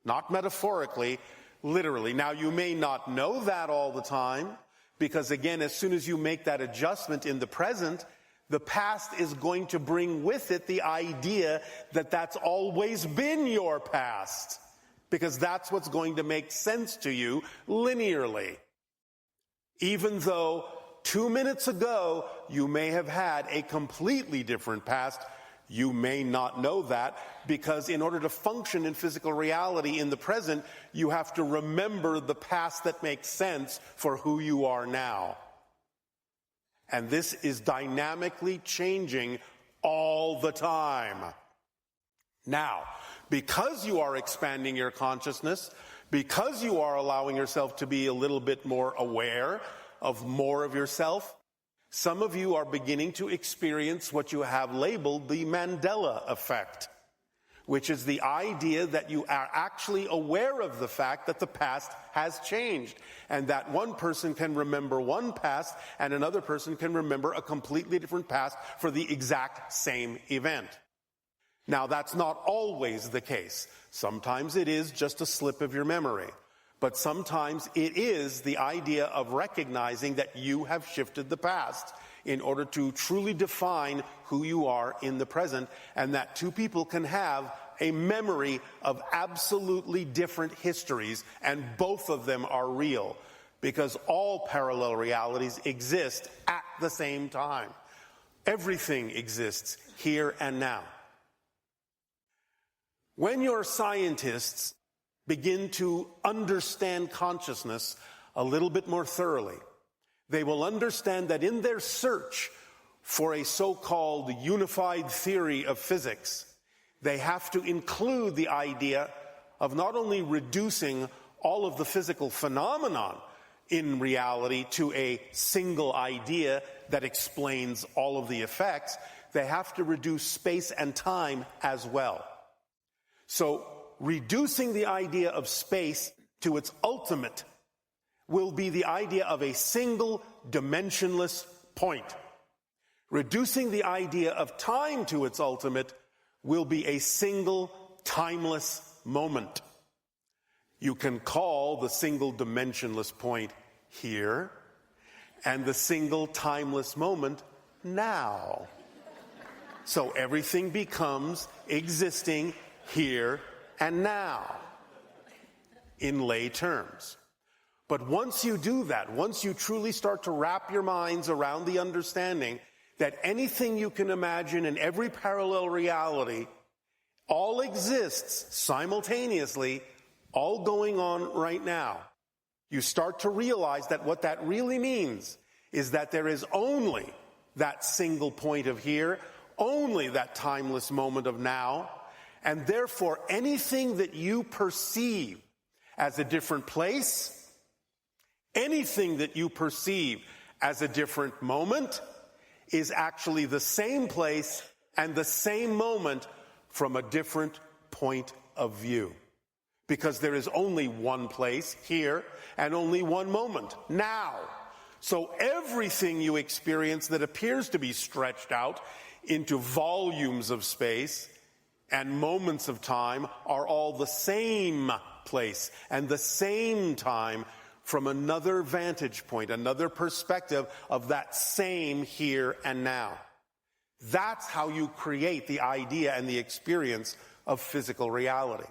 Not metaphorically, literally. Now, you may not know that all the time, because again, as soon as you make that adjustment in the present, the past is going to bring with it the idea that that's always been your past, because that's what's going to make sense to you linearly. Even though 2 minutes ago you may have had a completely different past, you may not know that, because in order to function in physical reality in the present, you have to remember the past that makes sense for who you are now. And this is dynamically changing all the time. Now, because you are expanding your consciousness, because you are allowing yourself to be a little bit more aware of more of yourself, some of you are beginning to experience what you have labeled the Mandela effect, which is the idea that you are actually aware of the fact that the past has changed, and that one person can remember one past and another person can remember a completely different past for the exact same event. Now, that's not always the case. Sometimes it is just a slip of your memory. But sometimes it is the idea of recognizing that you have shifted the past in order to truly define who you are in the present, and that two people can have a memory of absolutely different histories, and both of them are real, because all parallel realities exist at the same time. Everything exists here and now. When your scientists begin to understand consciousness a little bit more thoroughly, they will understand that in their search for a so-called unified theory of physics, they have to include the idea of not only reducing all of the physical phenomenon in reality to a single idea that explains all of the effects, they have to reduce space and time as well. So, reducing the idea of space to its ultimate will be the idea of a single dimensionless point. Reducing the idea of time to its ultimate will be a single timeless moment. You can call the single dimensionless point here and the single timeless moment now. So everything becomes existing here and now, in lay terms. But once you do that, once you truly start to wrap your minds around the understanding that anything you can imagine in every parallel reality all exists simultaneously, all going on right now, you start to realize that what that really means is that there is only that single point of here, only that timeless moment of now, and therefore anything that you perceive as a different place, anything that you perceive as a different moment, is actually the same place and the same moment from a different point of view. Because there is only one place, here, and only one moment, now. So everything you experience that appears to be stretched out into volumes of space and moments of time are all the same place and the same time from another vantage point, another perspective of that same here and now. That's how you create the idea and the experience of physical reality.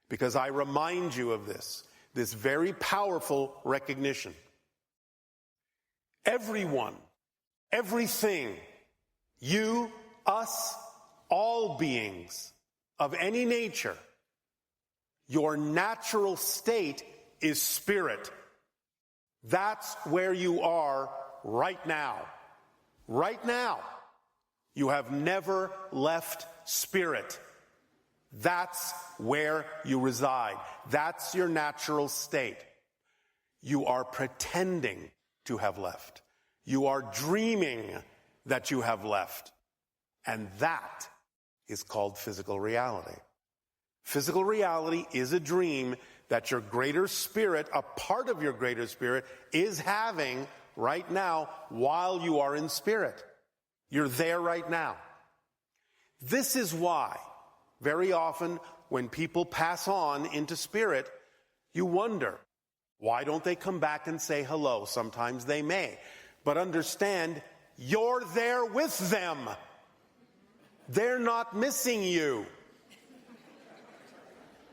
Because I remind you of this very powerful recognition. Everyone, everything, you, us, all beings of any nature, your natural state is spirit. That's where you are right now. Right now. You have never left spirit. That's where you reside. That's your natural state. You are pretending to have left. You are dreaming that you have left. And that is called physical reality. Physical reality is a dream that your greater spirit, a part of your greater spirit, is having right now while you are in spirit. You're there right now. This is why very often when people pass on into spirit, you wonder, why don't they come back and say hello? Sometimes they may. But understand, you're there with them. They're not missing you.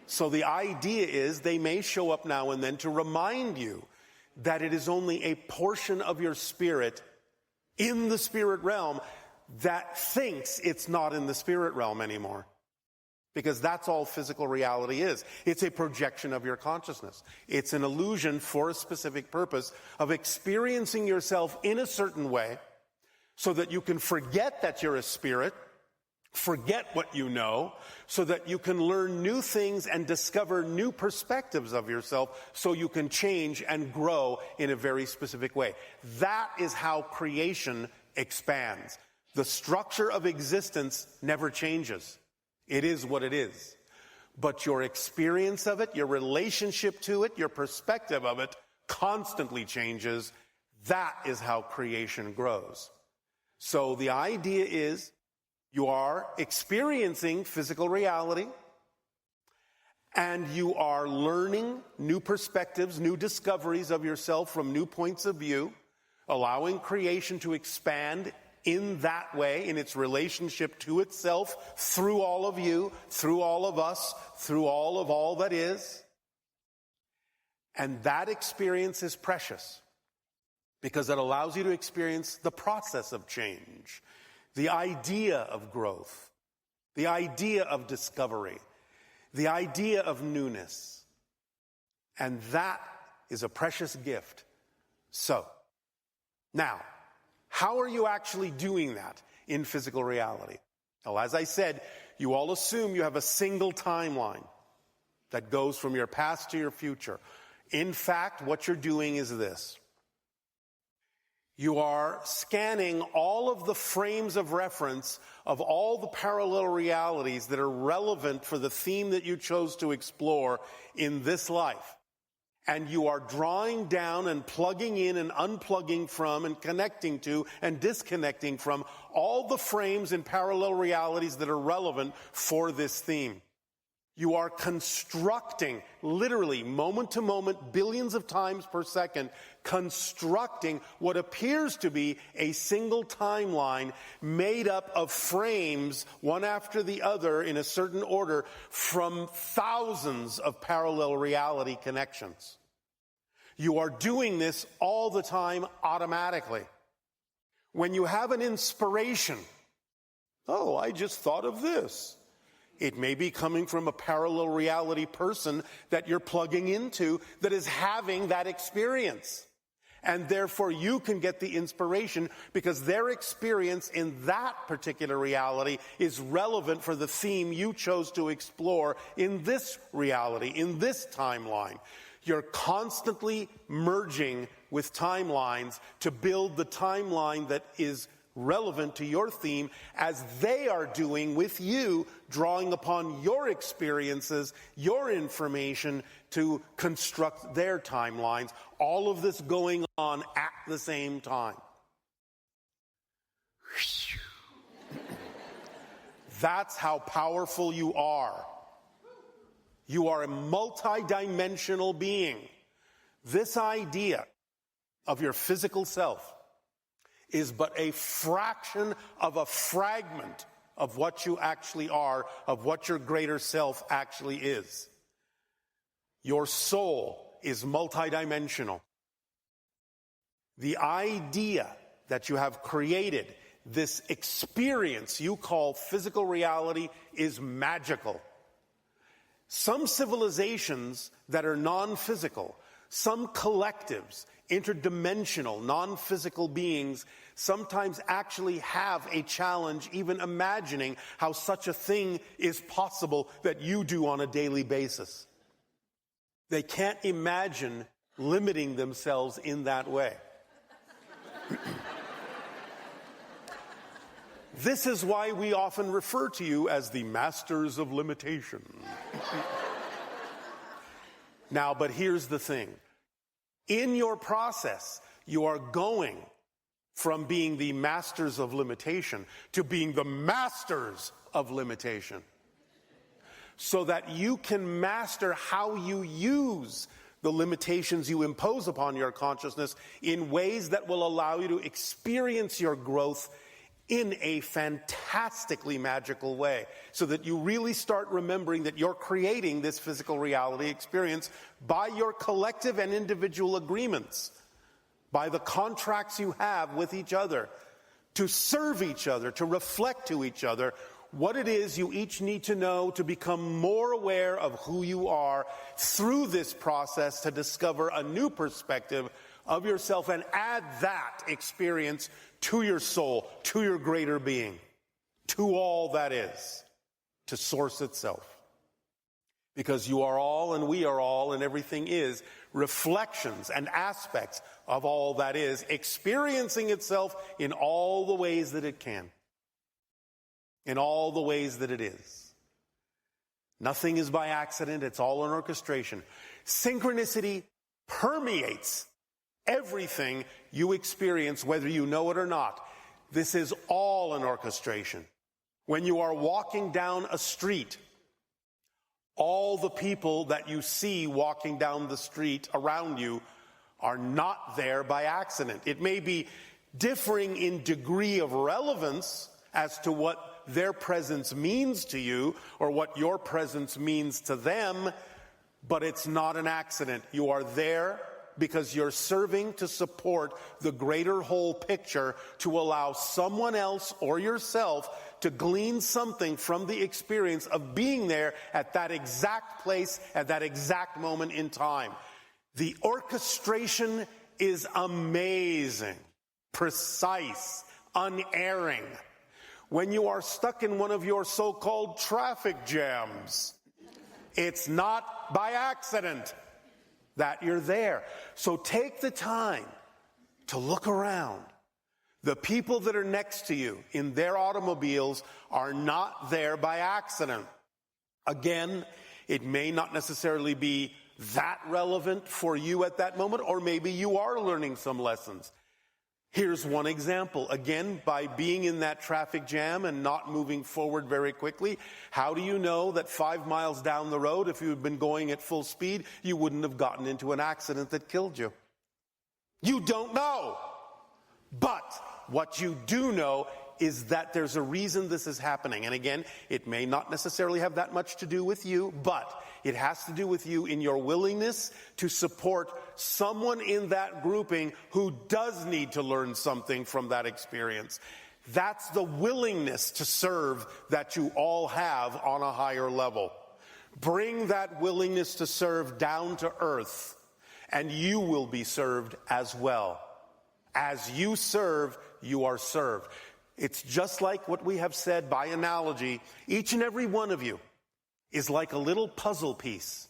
So the idea is they may show up now and then to remind you that it is only a portion of your spirit in the spirit realm that thinks it's not in the spirit realm anymore. Because that's all physical reality is. It's a projection of your consciousness. It's an illusion for a specific purpose of experiencing yourself in a certain way so that you can forget that you're a spirit, forget what you know, so that you can learn new things and discover new perspectives of yourself so you can change and grow in a very specific way. That is how creation expands. The structure of existence never changes. It is what it is. But your experience of it, your relationship to it, your perspective of it constantly changes. That is how creation grows. So the idea is you are experiencing physical reality and you are learning new perspectives, new discoveries of yourself from new points of view, allowing creation to expand in that way, in its relationship to itself, through all of you, through all of us, through all that is. And that experience is precious because it allows you to experience the process of change, the idea of growth, the idea of discovery, the idea of newness. And that is a precious gift. So, now, how are you actually doing that in physical reality? Well, as I said, you all assume you have a single timeline that goes from your past to your future. In fact, what you're doing is this. You are scanning all of the frames of reference of all the parallel realities that are relevant for the theme that you chose to explore in this life. And you are drawing down and plugging in and unplugging from and connecting to and disconnecting from all the frames and parallel realities that are relevant for this theme. You are constructing, literally, moment to moment, billions of times per second, constructing what appears to be a single timeline made up of frames, one after the other in a certain order, from thousands of parallel reality connections. You are doing this all the time automatically. When you have an inspiration, oh, I just thought of this. It may be coming from a parallel reality person that you're plugging into that is having that experience. And therefore you can get the inspiration because their experience in that particular reality is relevant for the theme you chose to explore in this reality, in this timeline. You're constantly merging with timelines to build the timeline that is relevant to your theme as they are doing with you, drawing upon your experiences, your information to construct their timelines. All of this going on at the same time. That's how powerful you are. You are a multidimensional being. This idea of your physical self is but a fraction of a fragment of what you actually are, of what your greater self actually is. Your soul is multidimensional. The idea that you have created this experience you call physical reality is magical. Some civilizations that are non-physical, some collectives, interdimensional, non-physical beings, sometimes actually have a challenge even imagining how such a thing is possible that you do on a daily basis. They can't imagine limiting themselves in that way. This is why we often refer to you as the masters of limitation. Now, but here's the thing. In your process, you are going from being the masters of limitation to being the masters of limitation, so that you can master how you use the limitations you impose upon your consciousness in ways that will allow you to experience your growth in a fantastically magical way, so that you really start remembering that you're creating this physical reality experience by your collective and individual agreements, by the contracts you have with each other, to serve each other, to reflect to each other what it is you each need to know to become more aware of who you are through this process, to discover a new perspective of yourself and add that experience to your soul, to your greater being, to all that is, to source itself. Because you are all and we are all and everything is reflections and aspects of all that is, experiencing itself in all the ways that it can, in all the ways that it is. Nothing is by accident, it's all an orchestration. Synchronicity permeates everything you experience, whether you know it or not. This is all an orchestration. When you are walking down a street, all the people that you see walking down the street around you are not there by accident. It may be differing in degree of relevance as to what their presence means to you or what your presence means to them, but it's not an accident. You are there because you're serving to support the greater whole picture, to allow someone else or yourself to glean something from the experience of being there at that exact place, at that exact moment in time. The orchestration is amazing, precise, unerring. When you are stuck in one of your so-called traffic jams, it's not by accident that you're there. So take the time to look around. The people that are next to you in their automobiles are not there by accident. Again, it may not necessarily be that relevant for you at that moment, or maybe you are learning some lessons. Here's one example. Again, by being in that traffic jam and not moving forward very quickly, how do you know that 5 miles down the road, if you had been going at full speed, you wouldn't have gotten into an accident that killed you? You don't know. But what you do know is that there's a reason this is happening. And again, it may not necessarily have that much to do with you, but it has to do with you in your willingness to support someone in that grouping who does need to learn something from that experience. That's the willingness to serve that you all have on a higher level. Bring that willingness to serve down to earth, and you will be served as well. As you serve, you are served. It's just like what we have said by analogy. Each and every one of you is like a little puzzle piece.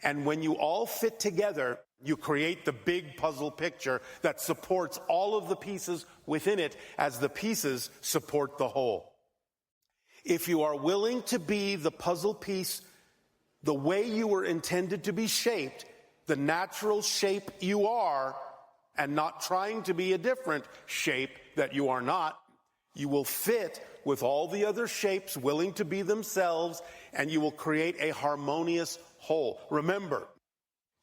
And when you all fit together, You create the big puzzle picture that supports all of the pieces within it as the pieces support the whole. If you are willing to be the puzzle piece the way you were intended to be shaped, the natural shape you are, and not trying to be a different shape that you are not, you will fit with all the other shapes willing to be themselves, and you will create a harmonious whole. Remember,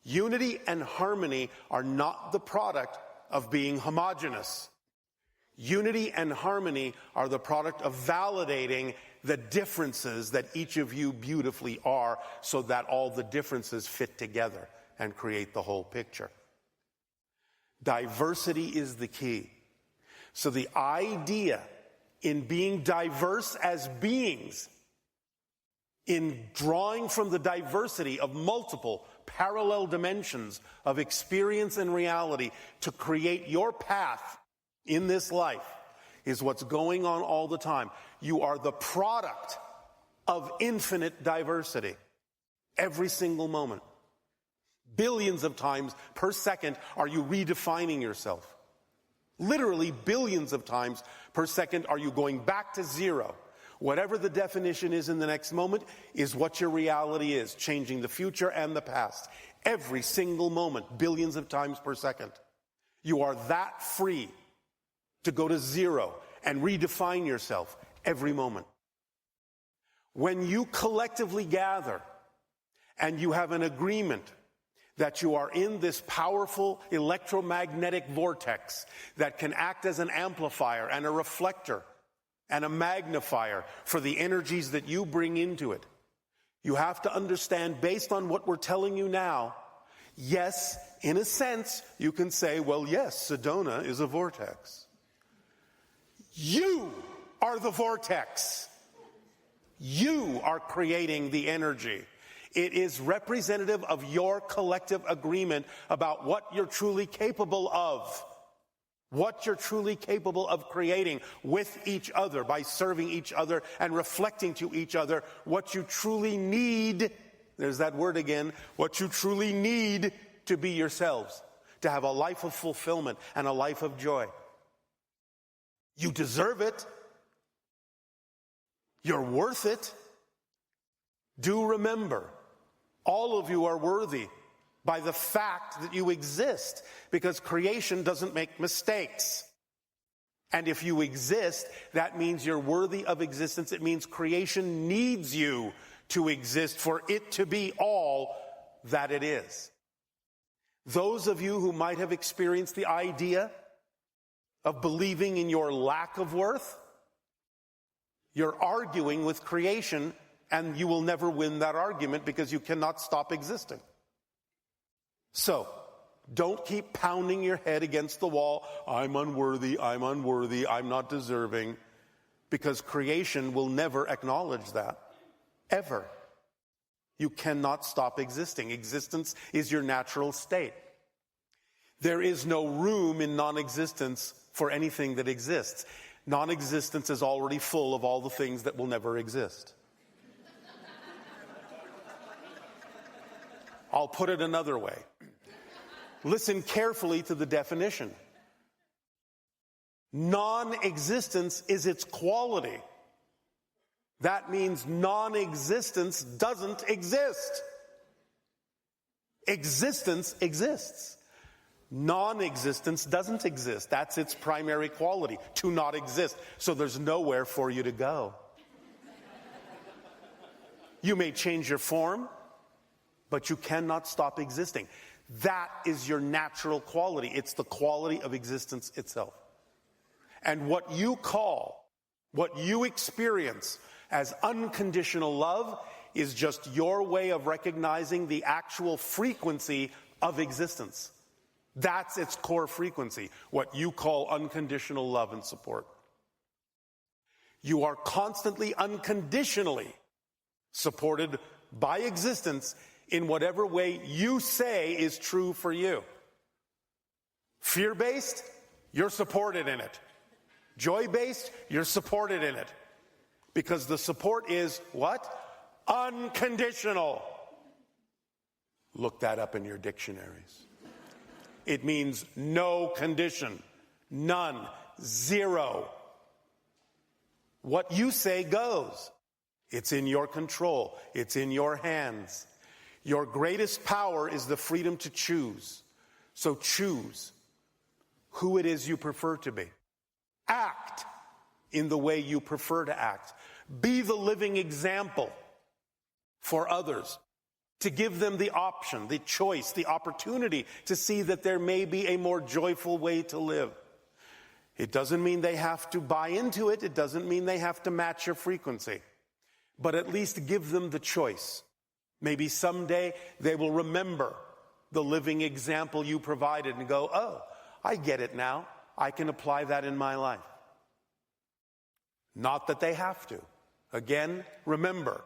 unity and harmony are not the product of being homogeneous. Unity and harmony are the product of validating the differences that each of you beautifully are, so that all the differences fit together and create the whole picture. Diversity is the key. So the idea in being diverse as beings, in drawing from the diversity of multiple parallel dimensions of experience and reality to create your path in this life, is what's going on all the time. You are the product of infinite diversity every single moment. Billions of times per second are you redefining yourself. Literally billions of times per second are you going back to zero. Whatever the definition is in the next moment is what your reality is, changing the future and the past. Every single moment, billions of times per second. You are that free to go to zero and redefine yourself every moment. When you collectively gather and you have an agreement that you are in this powerful electromagnetic vortex that can act as an amplifier and a reflector and a magnifier for the energies that you bring into it, you have to understand, based on what we're telling you now, yes, in a sense, you can say, well, yes, Sedona is a vortex. You are the vortex. You are creating the energy. It is representative of your collective agreement about what you're truly capable of. What you're truly capable of creating with each other by serving each other and reflecting to each other what you truly need. There's that word again. What you truly need to be yourselves, to have a life of fulfillment and a life of joy. You deserve it. You're worth it. Do remember, all of you are worthy by the fact that you exist, because creation doesn't make mistakes. And if you exist, that means you're worthy of existence. It means creation needs you to exist for it to be all that it is. Those of you who might have experienced the idea of believing in your lack of worth, you're arguing with creation, and you will never win that argument because you cannot stop existing. So, don't keep pounding your head against the wall. I'm unworthy, I'm not deserving. Because creation will never acknowledge that. Ever. You cannot stop existing. Existence is your natural state. There is no room in non-existence for anything that exists. Non-existence is already full of all the things that will never exist. I'll put it another way. Listen carefully to the definition. Non-existence is its quality. That means non-existence doesn't exist. Existence exists. Non-existence doesn't exist. That's its primary quality, to not exist. So there's nowhere for you to go. You may change your form, but you cannot stop existing. That is your natural quality. It's the quality of existence itself. And what you call, what you experience as unconditional love is just your way of recognizing the actual frequency of existence. That's its core frequency, what you call unconditional love and support. You are constantly unconditionally supported by existence in whatever way you say is true for you. Fear-based, you're supported in it. Joy-based, you're supported in it. Because the support is what? Unconditional. Look that up in your dictionaries. It means no condition. None. Zero. What you say goes. It's in your control. It's in your hands. Your greatest power is the freedom to choose. So choose who it is you prefer to be. Act in the way you prefer to act. Be the living example for others, to give them the option, the choice, the opportunity to see that there may be a more joyful way to live. It doesn't mean they have to buy into it. It doesn't mean they have to match your frequency. But at least give them the choice. Maybe someday they will remember the living example you provided and go, oh, I get it now. I can apply that in my life. Not that they have to. Again, remember,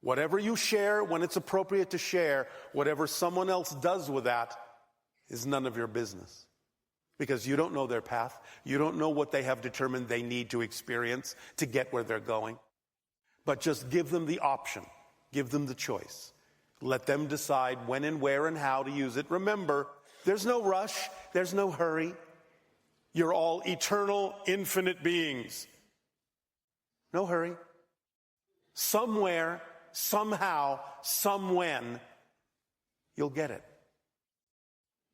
whatever you share when it's appropriate to share, whatever someone else does with that is none of your business. Because you don't know their path. You don't know what they have determined they need to experience to get where they're going. But just give them the option. Give them the choice. Let them decide when and where and how to use it. Remember, there's no rush. There's no hurry. You're all eternal, infinite beings. No hurry. Somewhere, somehow, somewhen, you'll get it.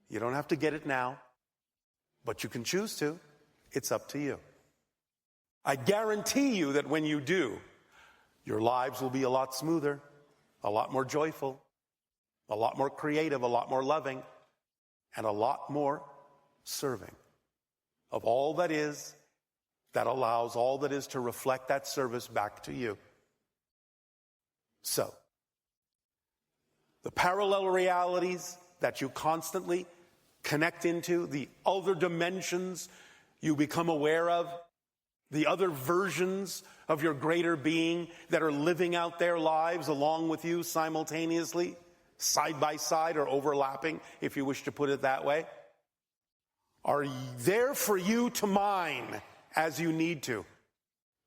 You don't have to get it now, but you can choose to. It's up to you. I guarantee you that when you do, your lives will be a lot smoother, a lot more joyful, a lot more creative, a lot more loving, and a lot more serving of all that is, that allows all that is to reflect that service back to you. So, the parallel realities that you constantly connect into, the other dimensions you become aware of, the other versions of your greater being that are living out their lives along with you simultaneously, side by side or overlapping, if you wish to put it that way, are there for you to mine as you need to,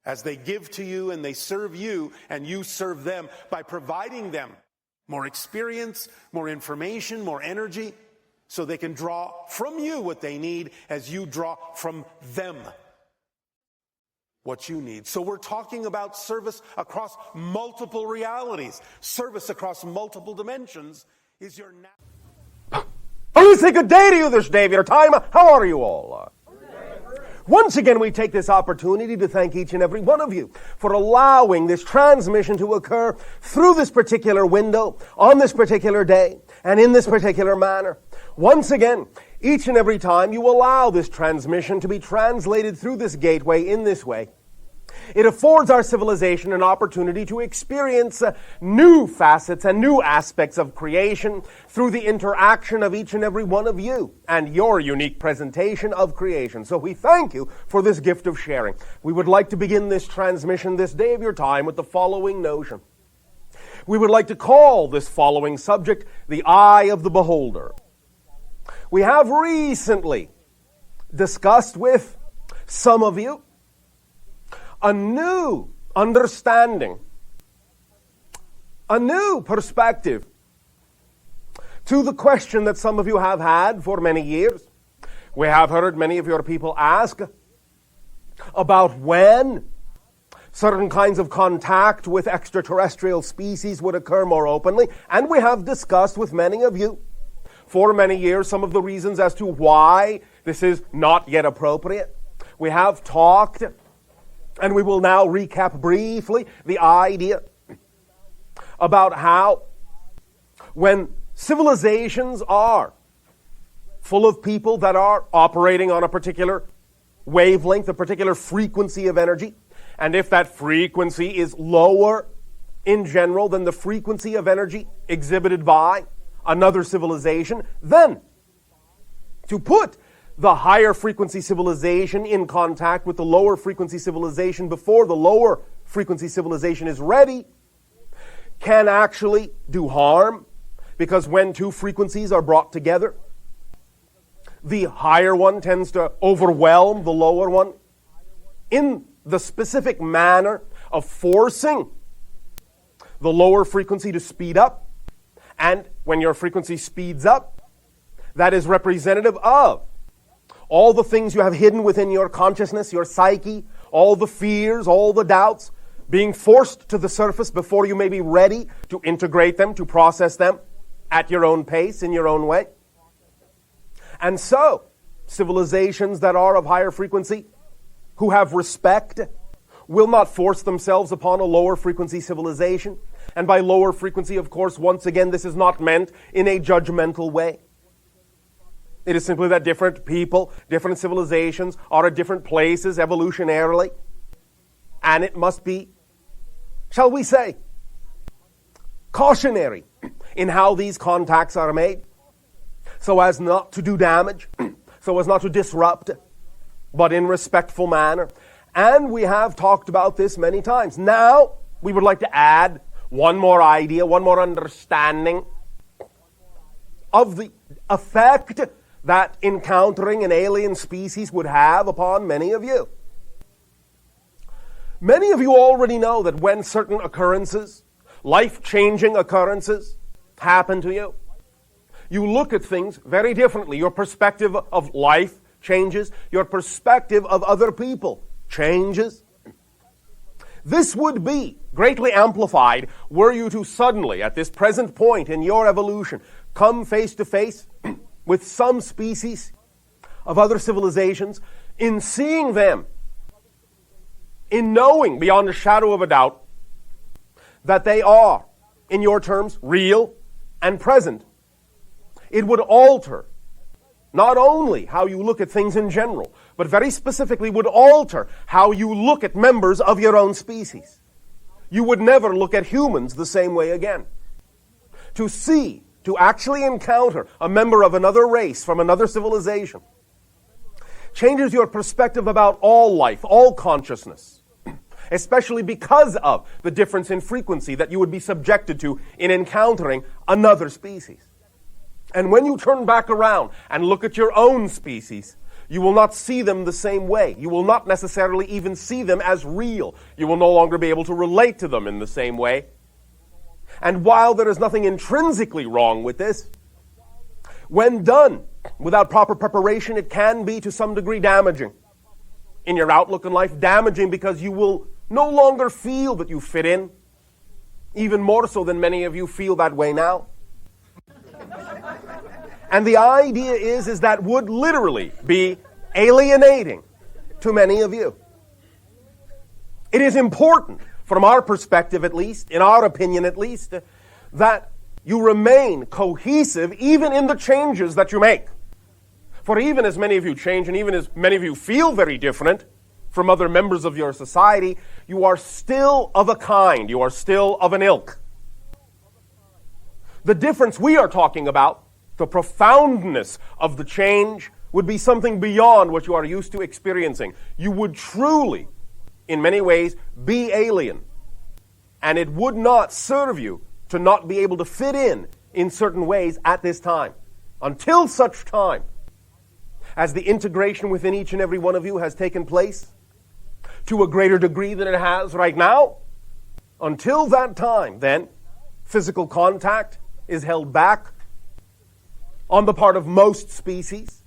as they give to you and they serve you and you serve them by providing them more experience, more information, more energy, so they can draw from you what they need as you draw from them what you need. So we're talking about service across multiple realities. Service across multiple dimensions is your... Let me say good day to you this day of your time. How are you all? Once again, we take this opportunity to thank each and every one of you for allowing this transmission to occur through this particular window, on this particular day, and in this particular manner. Once again, each and every time you allow this transmission to be translated through this gateway in this way, it affords our civilization an opportunity to experience new facets and new aspects of creation through the interaction of each and every one of you and your unique presentation of creation. So we thank you for this gift of sharing. We would like to begin this transmission this day of your time with the following notion. We would like to call this following subject the eye of the beholder. We have recently discussed with some of you a new understanding, a new perspective to the question that some of you have had for many years. We have heard many of your people ask about when certain kinds of contact with extraterrestrial species would occur more openly, and we have discussed with many of you for many years some of the reasons as to why this is not yet appropriate. We have talked, and we will now recap briefly the idea about how when civilizations are full of people that are operating on a particular wavelength, a particular frequency of energy, and if that frequency is lower in general than the frequency of energy exhibited by another civilization, then to put the higher frequency civilization in contact with the lower frequency civilization before the lower frequency civilization is ready can actually do harm, because when two frequencies are brought together, the higher one tends to overwhelm the lower one in the specific manner of forcing the lower frequency to speed up. And when your frequency speeds up, that is representative of all the things you have hidden within your consciousness, your psyche, all the fears, all the doubts, being forced to the surface before you may be ready to integrate them, to process them at your own pace, in your own way. And so, civilizations that are of higher frequency, who have respect, will not force themselves upon a lower frequency civilization. And by lower frequency, of course, once again, this is not meant in a judgmental way. It is simply that different people, different civilizations are at different places evolutionarily. And it must be, shall we say, cautionary in how these contacts are made, so as not to do damage, so as not to disrupt, but in respectful manner. And we have talked about this many times. Now, we would like to add one more idea, one more understanding of the effect that encountering an alien species would have upon many of you. Many of you already know that when certain occurrences, life-changing occurrences, happen to you, you look at things very differently. Your perspective of life changes. Your perspective of other people changes. This would be greatly amplified were you to suddenly, at this present point in your evolution, come face to face with some species of other civilizations. In seeing them, in knowing beyond a shadow of a doubt that they are, in your terms, real and present, it would alter not only how you look at things in general, but very specifically would alter how you look at members of your own species. You would never look at humans the same way again. To actually encounter a member of another race from another civilization changes your perspective about all life, all consciousness, especially because of the difference in frequency that you would be subjected to in encountering another species. And when you turn back around and look at your own species, you will not see them the same way. You will not necessarily even see them as real. You will no longer be able to relate to them in the same way. And while there is nothing intrinsically wrong with this, when done without proper preparation, it can be to some degree damaging in your outlook in life. Damaging because you will no longer feel that you fit in, even more so than many of you feel that way now. And the idea is that would literally be alienating to many of you. It is important, from our perspective at least, in our opinion at least, that you remain cohesive even in the changes that you make. For even as many of you change and even as many of you feel very different from other members of your society, you are still of a kind. You are still of an ilk. The difference we are talking about, the profoundness of the change, would be something beyond what you are used to experiencing. You would truly, in many ways, be alien. And it would not serve you to not be able to fit in certain ways at this time. Until such time as the integration within each and every one of you has taken place to a greater degree than it has right now, until that time, then, physical contact is held back on the part of most species.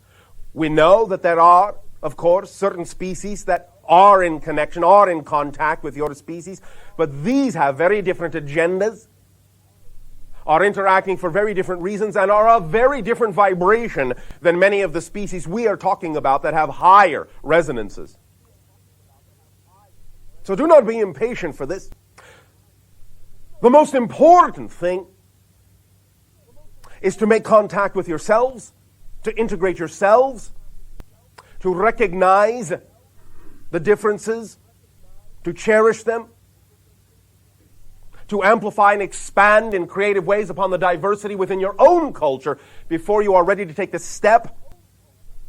We know that there are, of course, certain species that are in connection, are in contact with your species, but these have very different agendas, are interacting for very different reasons, and are of very different vibration than many of the species we are talking about that have higher resonances. So do not be impatient for this. The most important thing is to make contact with yourselves, to integrate yourselves, to recognize the differences, to cherish them, to amplify and expand in creative ways upon the diversity within your own culture before you are ready to take the step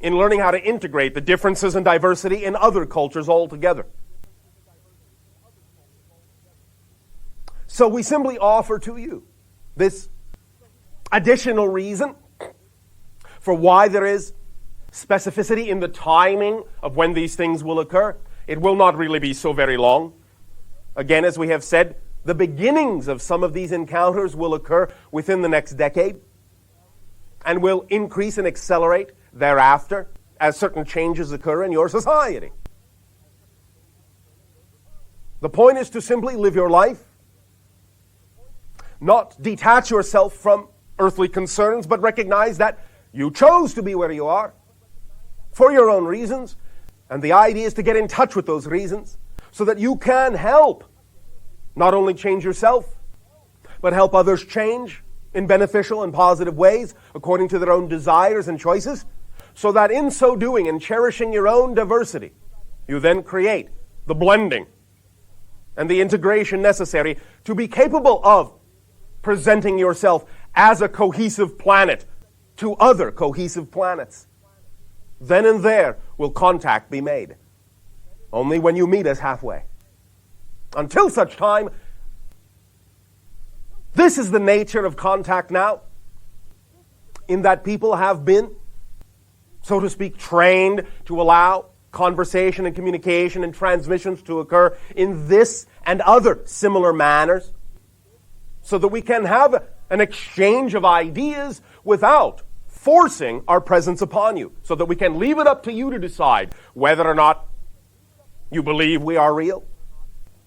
in learning how to integrate the differences and diversity in other cultures altogether. So we simply offer to you this additional reason for why there is specificity in the timing of when these things will occur. It will not really be so very long. Again, as we have said, the beginnings of some of these encounters will occur within the next decade. and will increase and accelerate thereafter as certain changes occur in your society. The point is to simply live your life, not detach yourself from earthly concerns, but recognize that you chose to be where you are for your own reasons, and the idea is to get in touch with those reasons so that you can help not only change yourself, but help others change in beneficial and positive ways according to their own desires and choices, so that in so doing and cherishing your own diversity, you then create the blending and the integration necessary to be capable of presenting yourself as a cohesive planet to other cohesive planets. Then and there will contact be made. Only when you meet us halfway. Until such time, this is the nature of contact now, in that people have been, so to speak, trained to allow conversation and communication and transmissions to occur in this and other similar manners, so that we can have an exchange of ideas without forcing our presence upon you, so that we can leave it up to you to decide whether or not you believe we are real.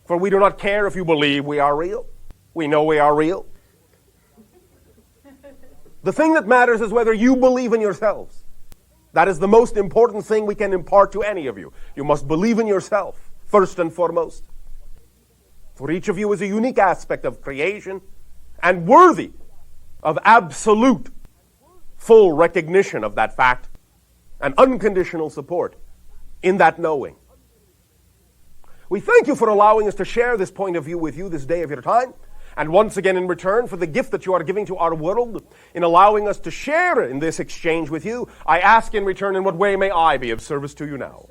For we do not care if you believe we are real. We know we are real. The thing that matters is whether you believe in yourselves. That is the most important thing we can impart to any of you. You must believe in yourself, first and foremost. For each of you is a unique aspect of creation and worthy of absolute, full recognition of that fact and unconditional support in that knowing. We thank you for allowing us to share this point of view with you this day of your time. And once again, in return for the gift that you are giving to our world, in allowing us to share in this exchange with you, I ask in return, in what way may I be of service to you now?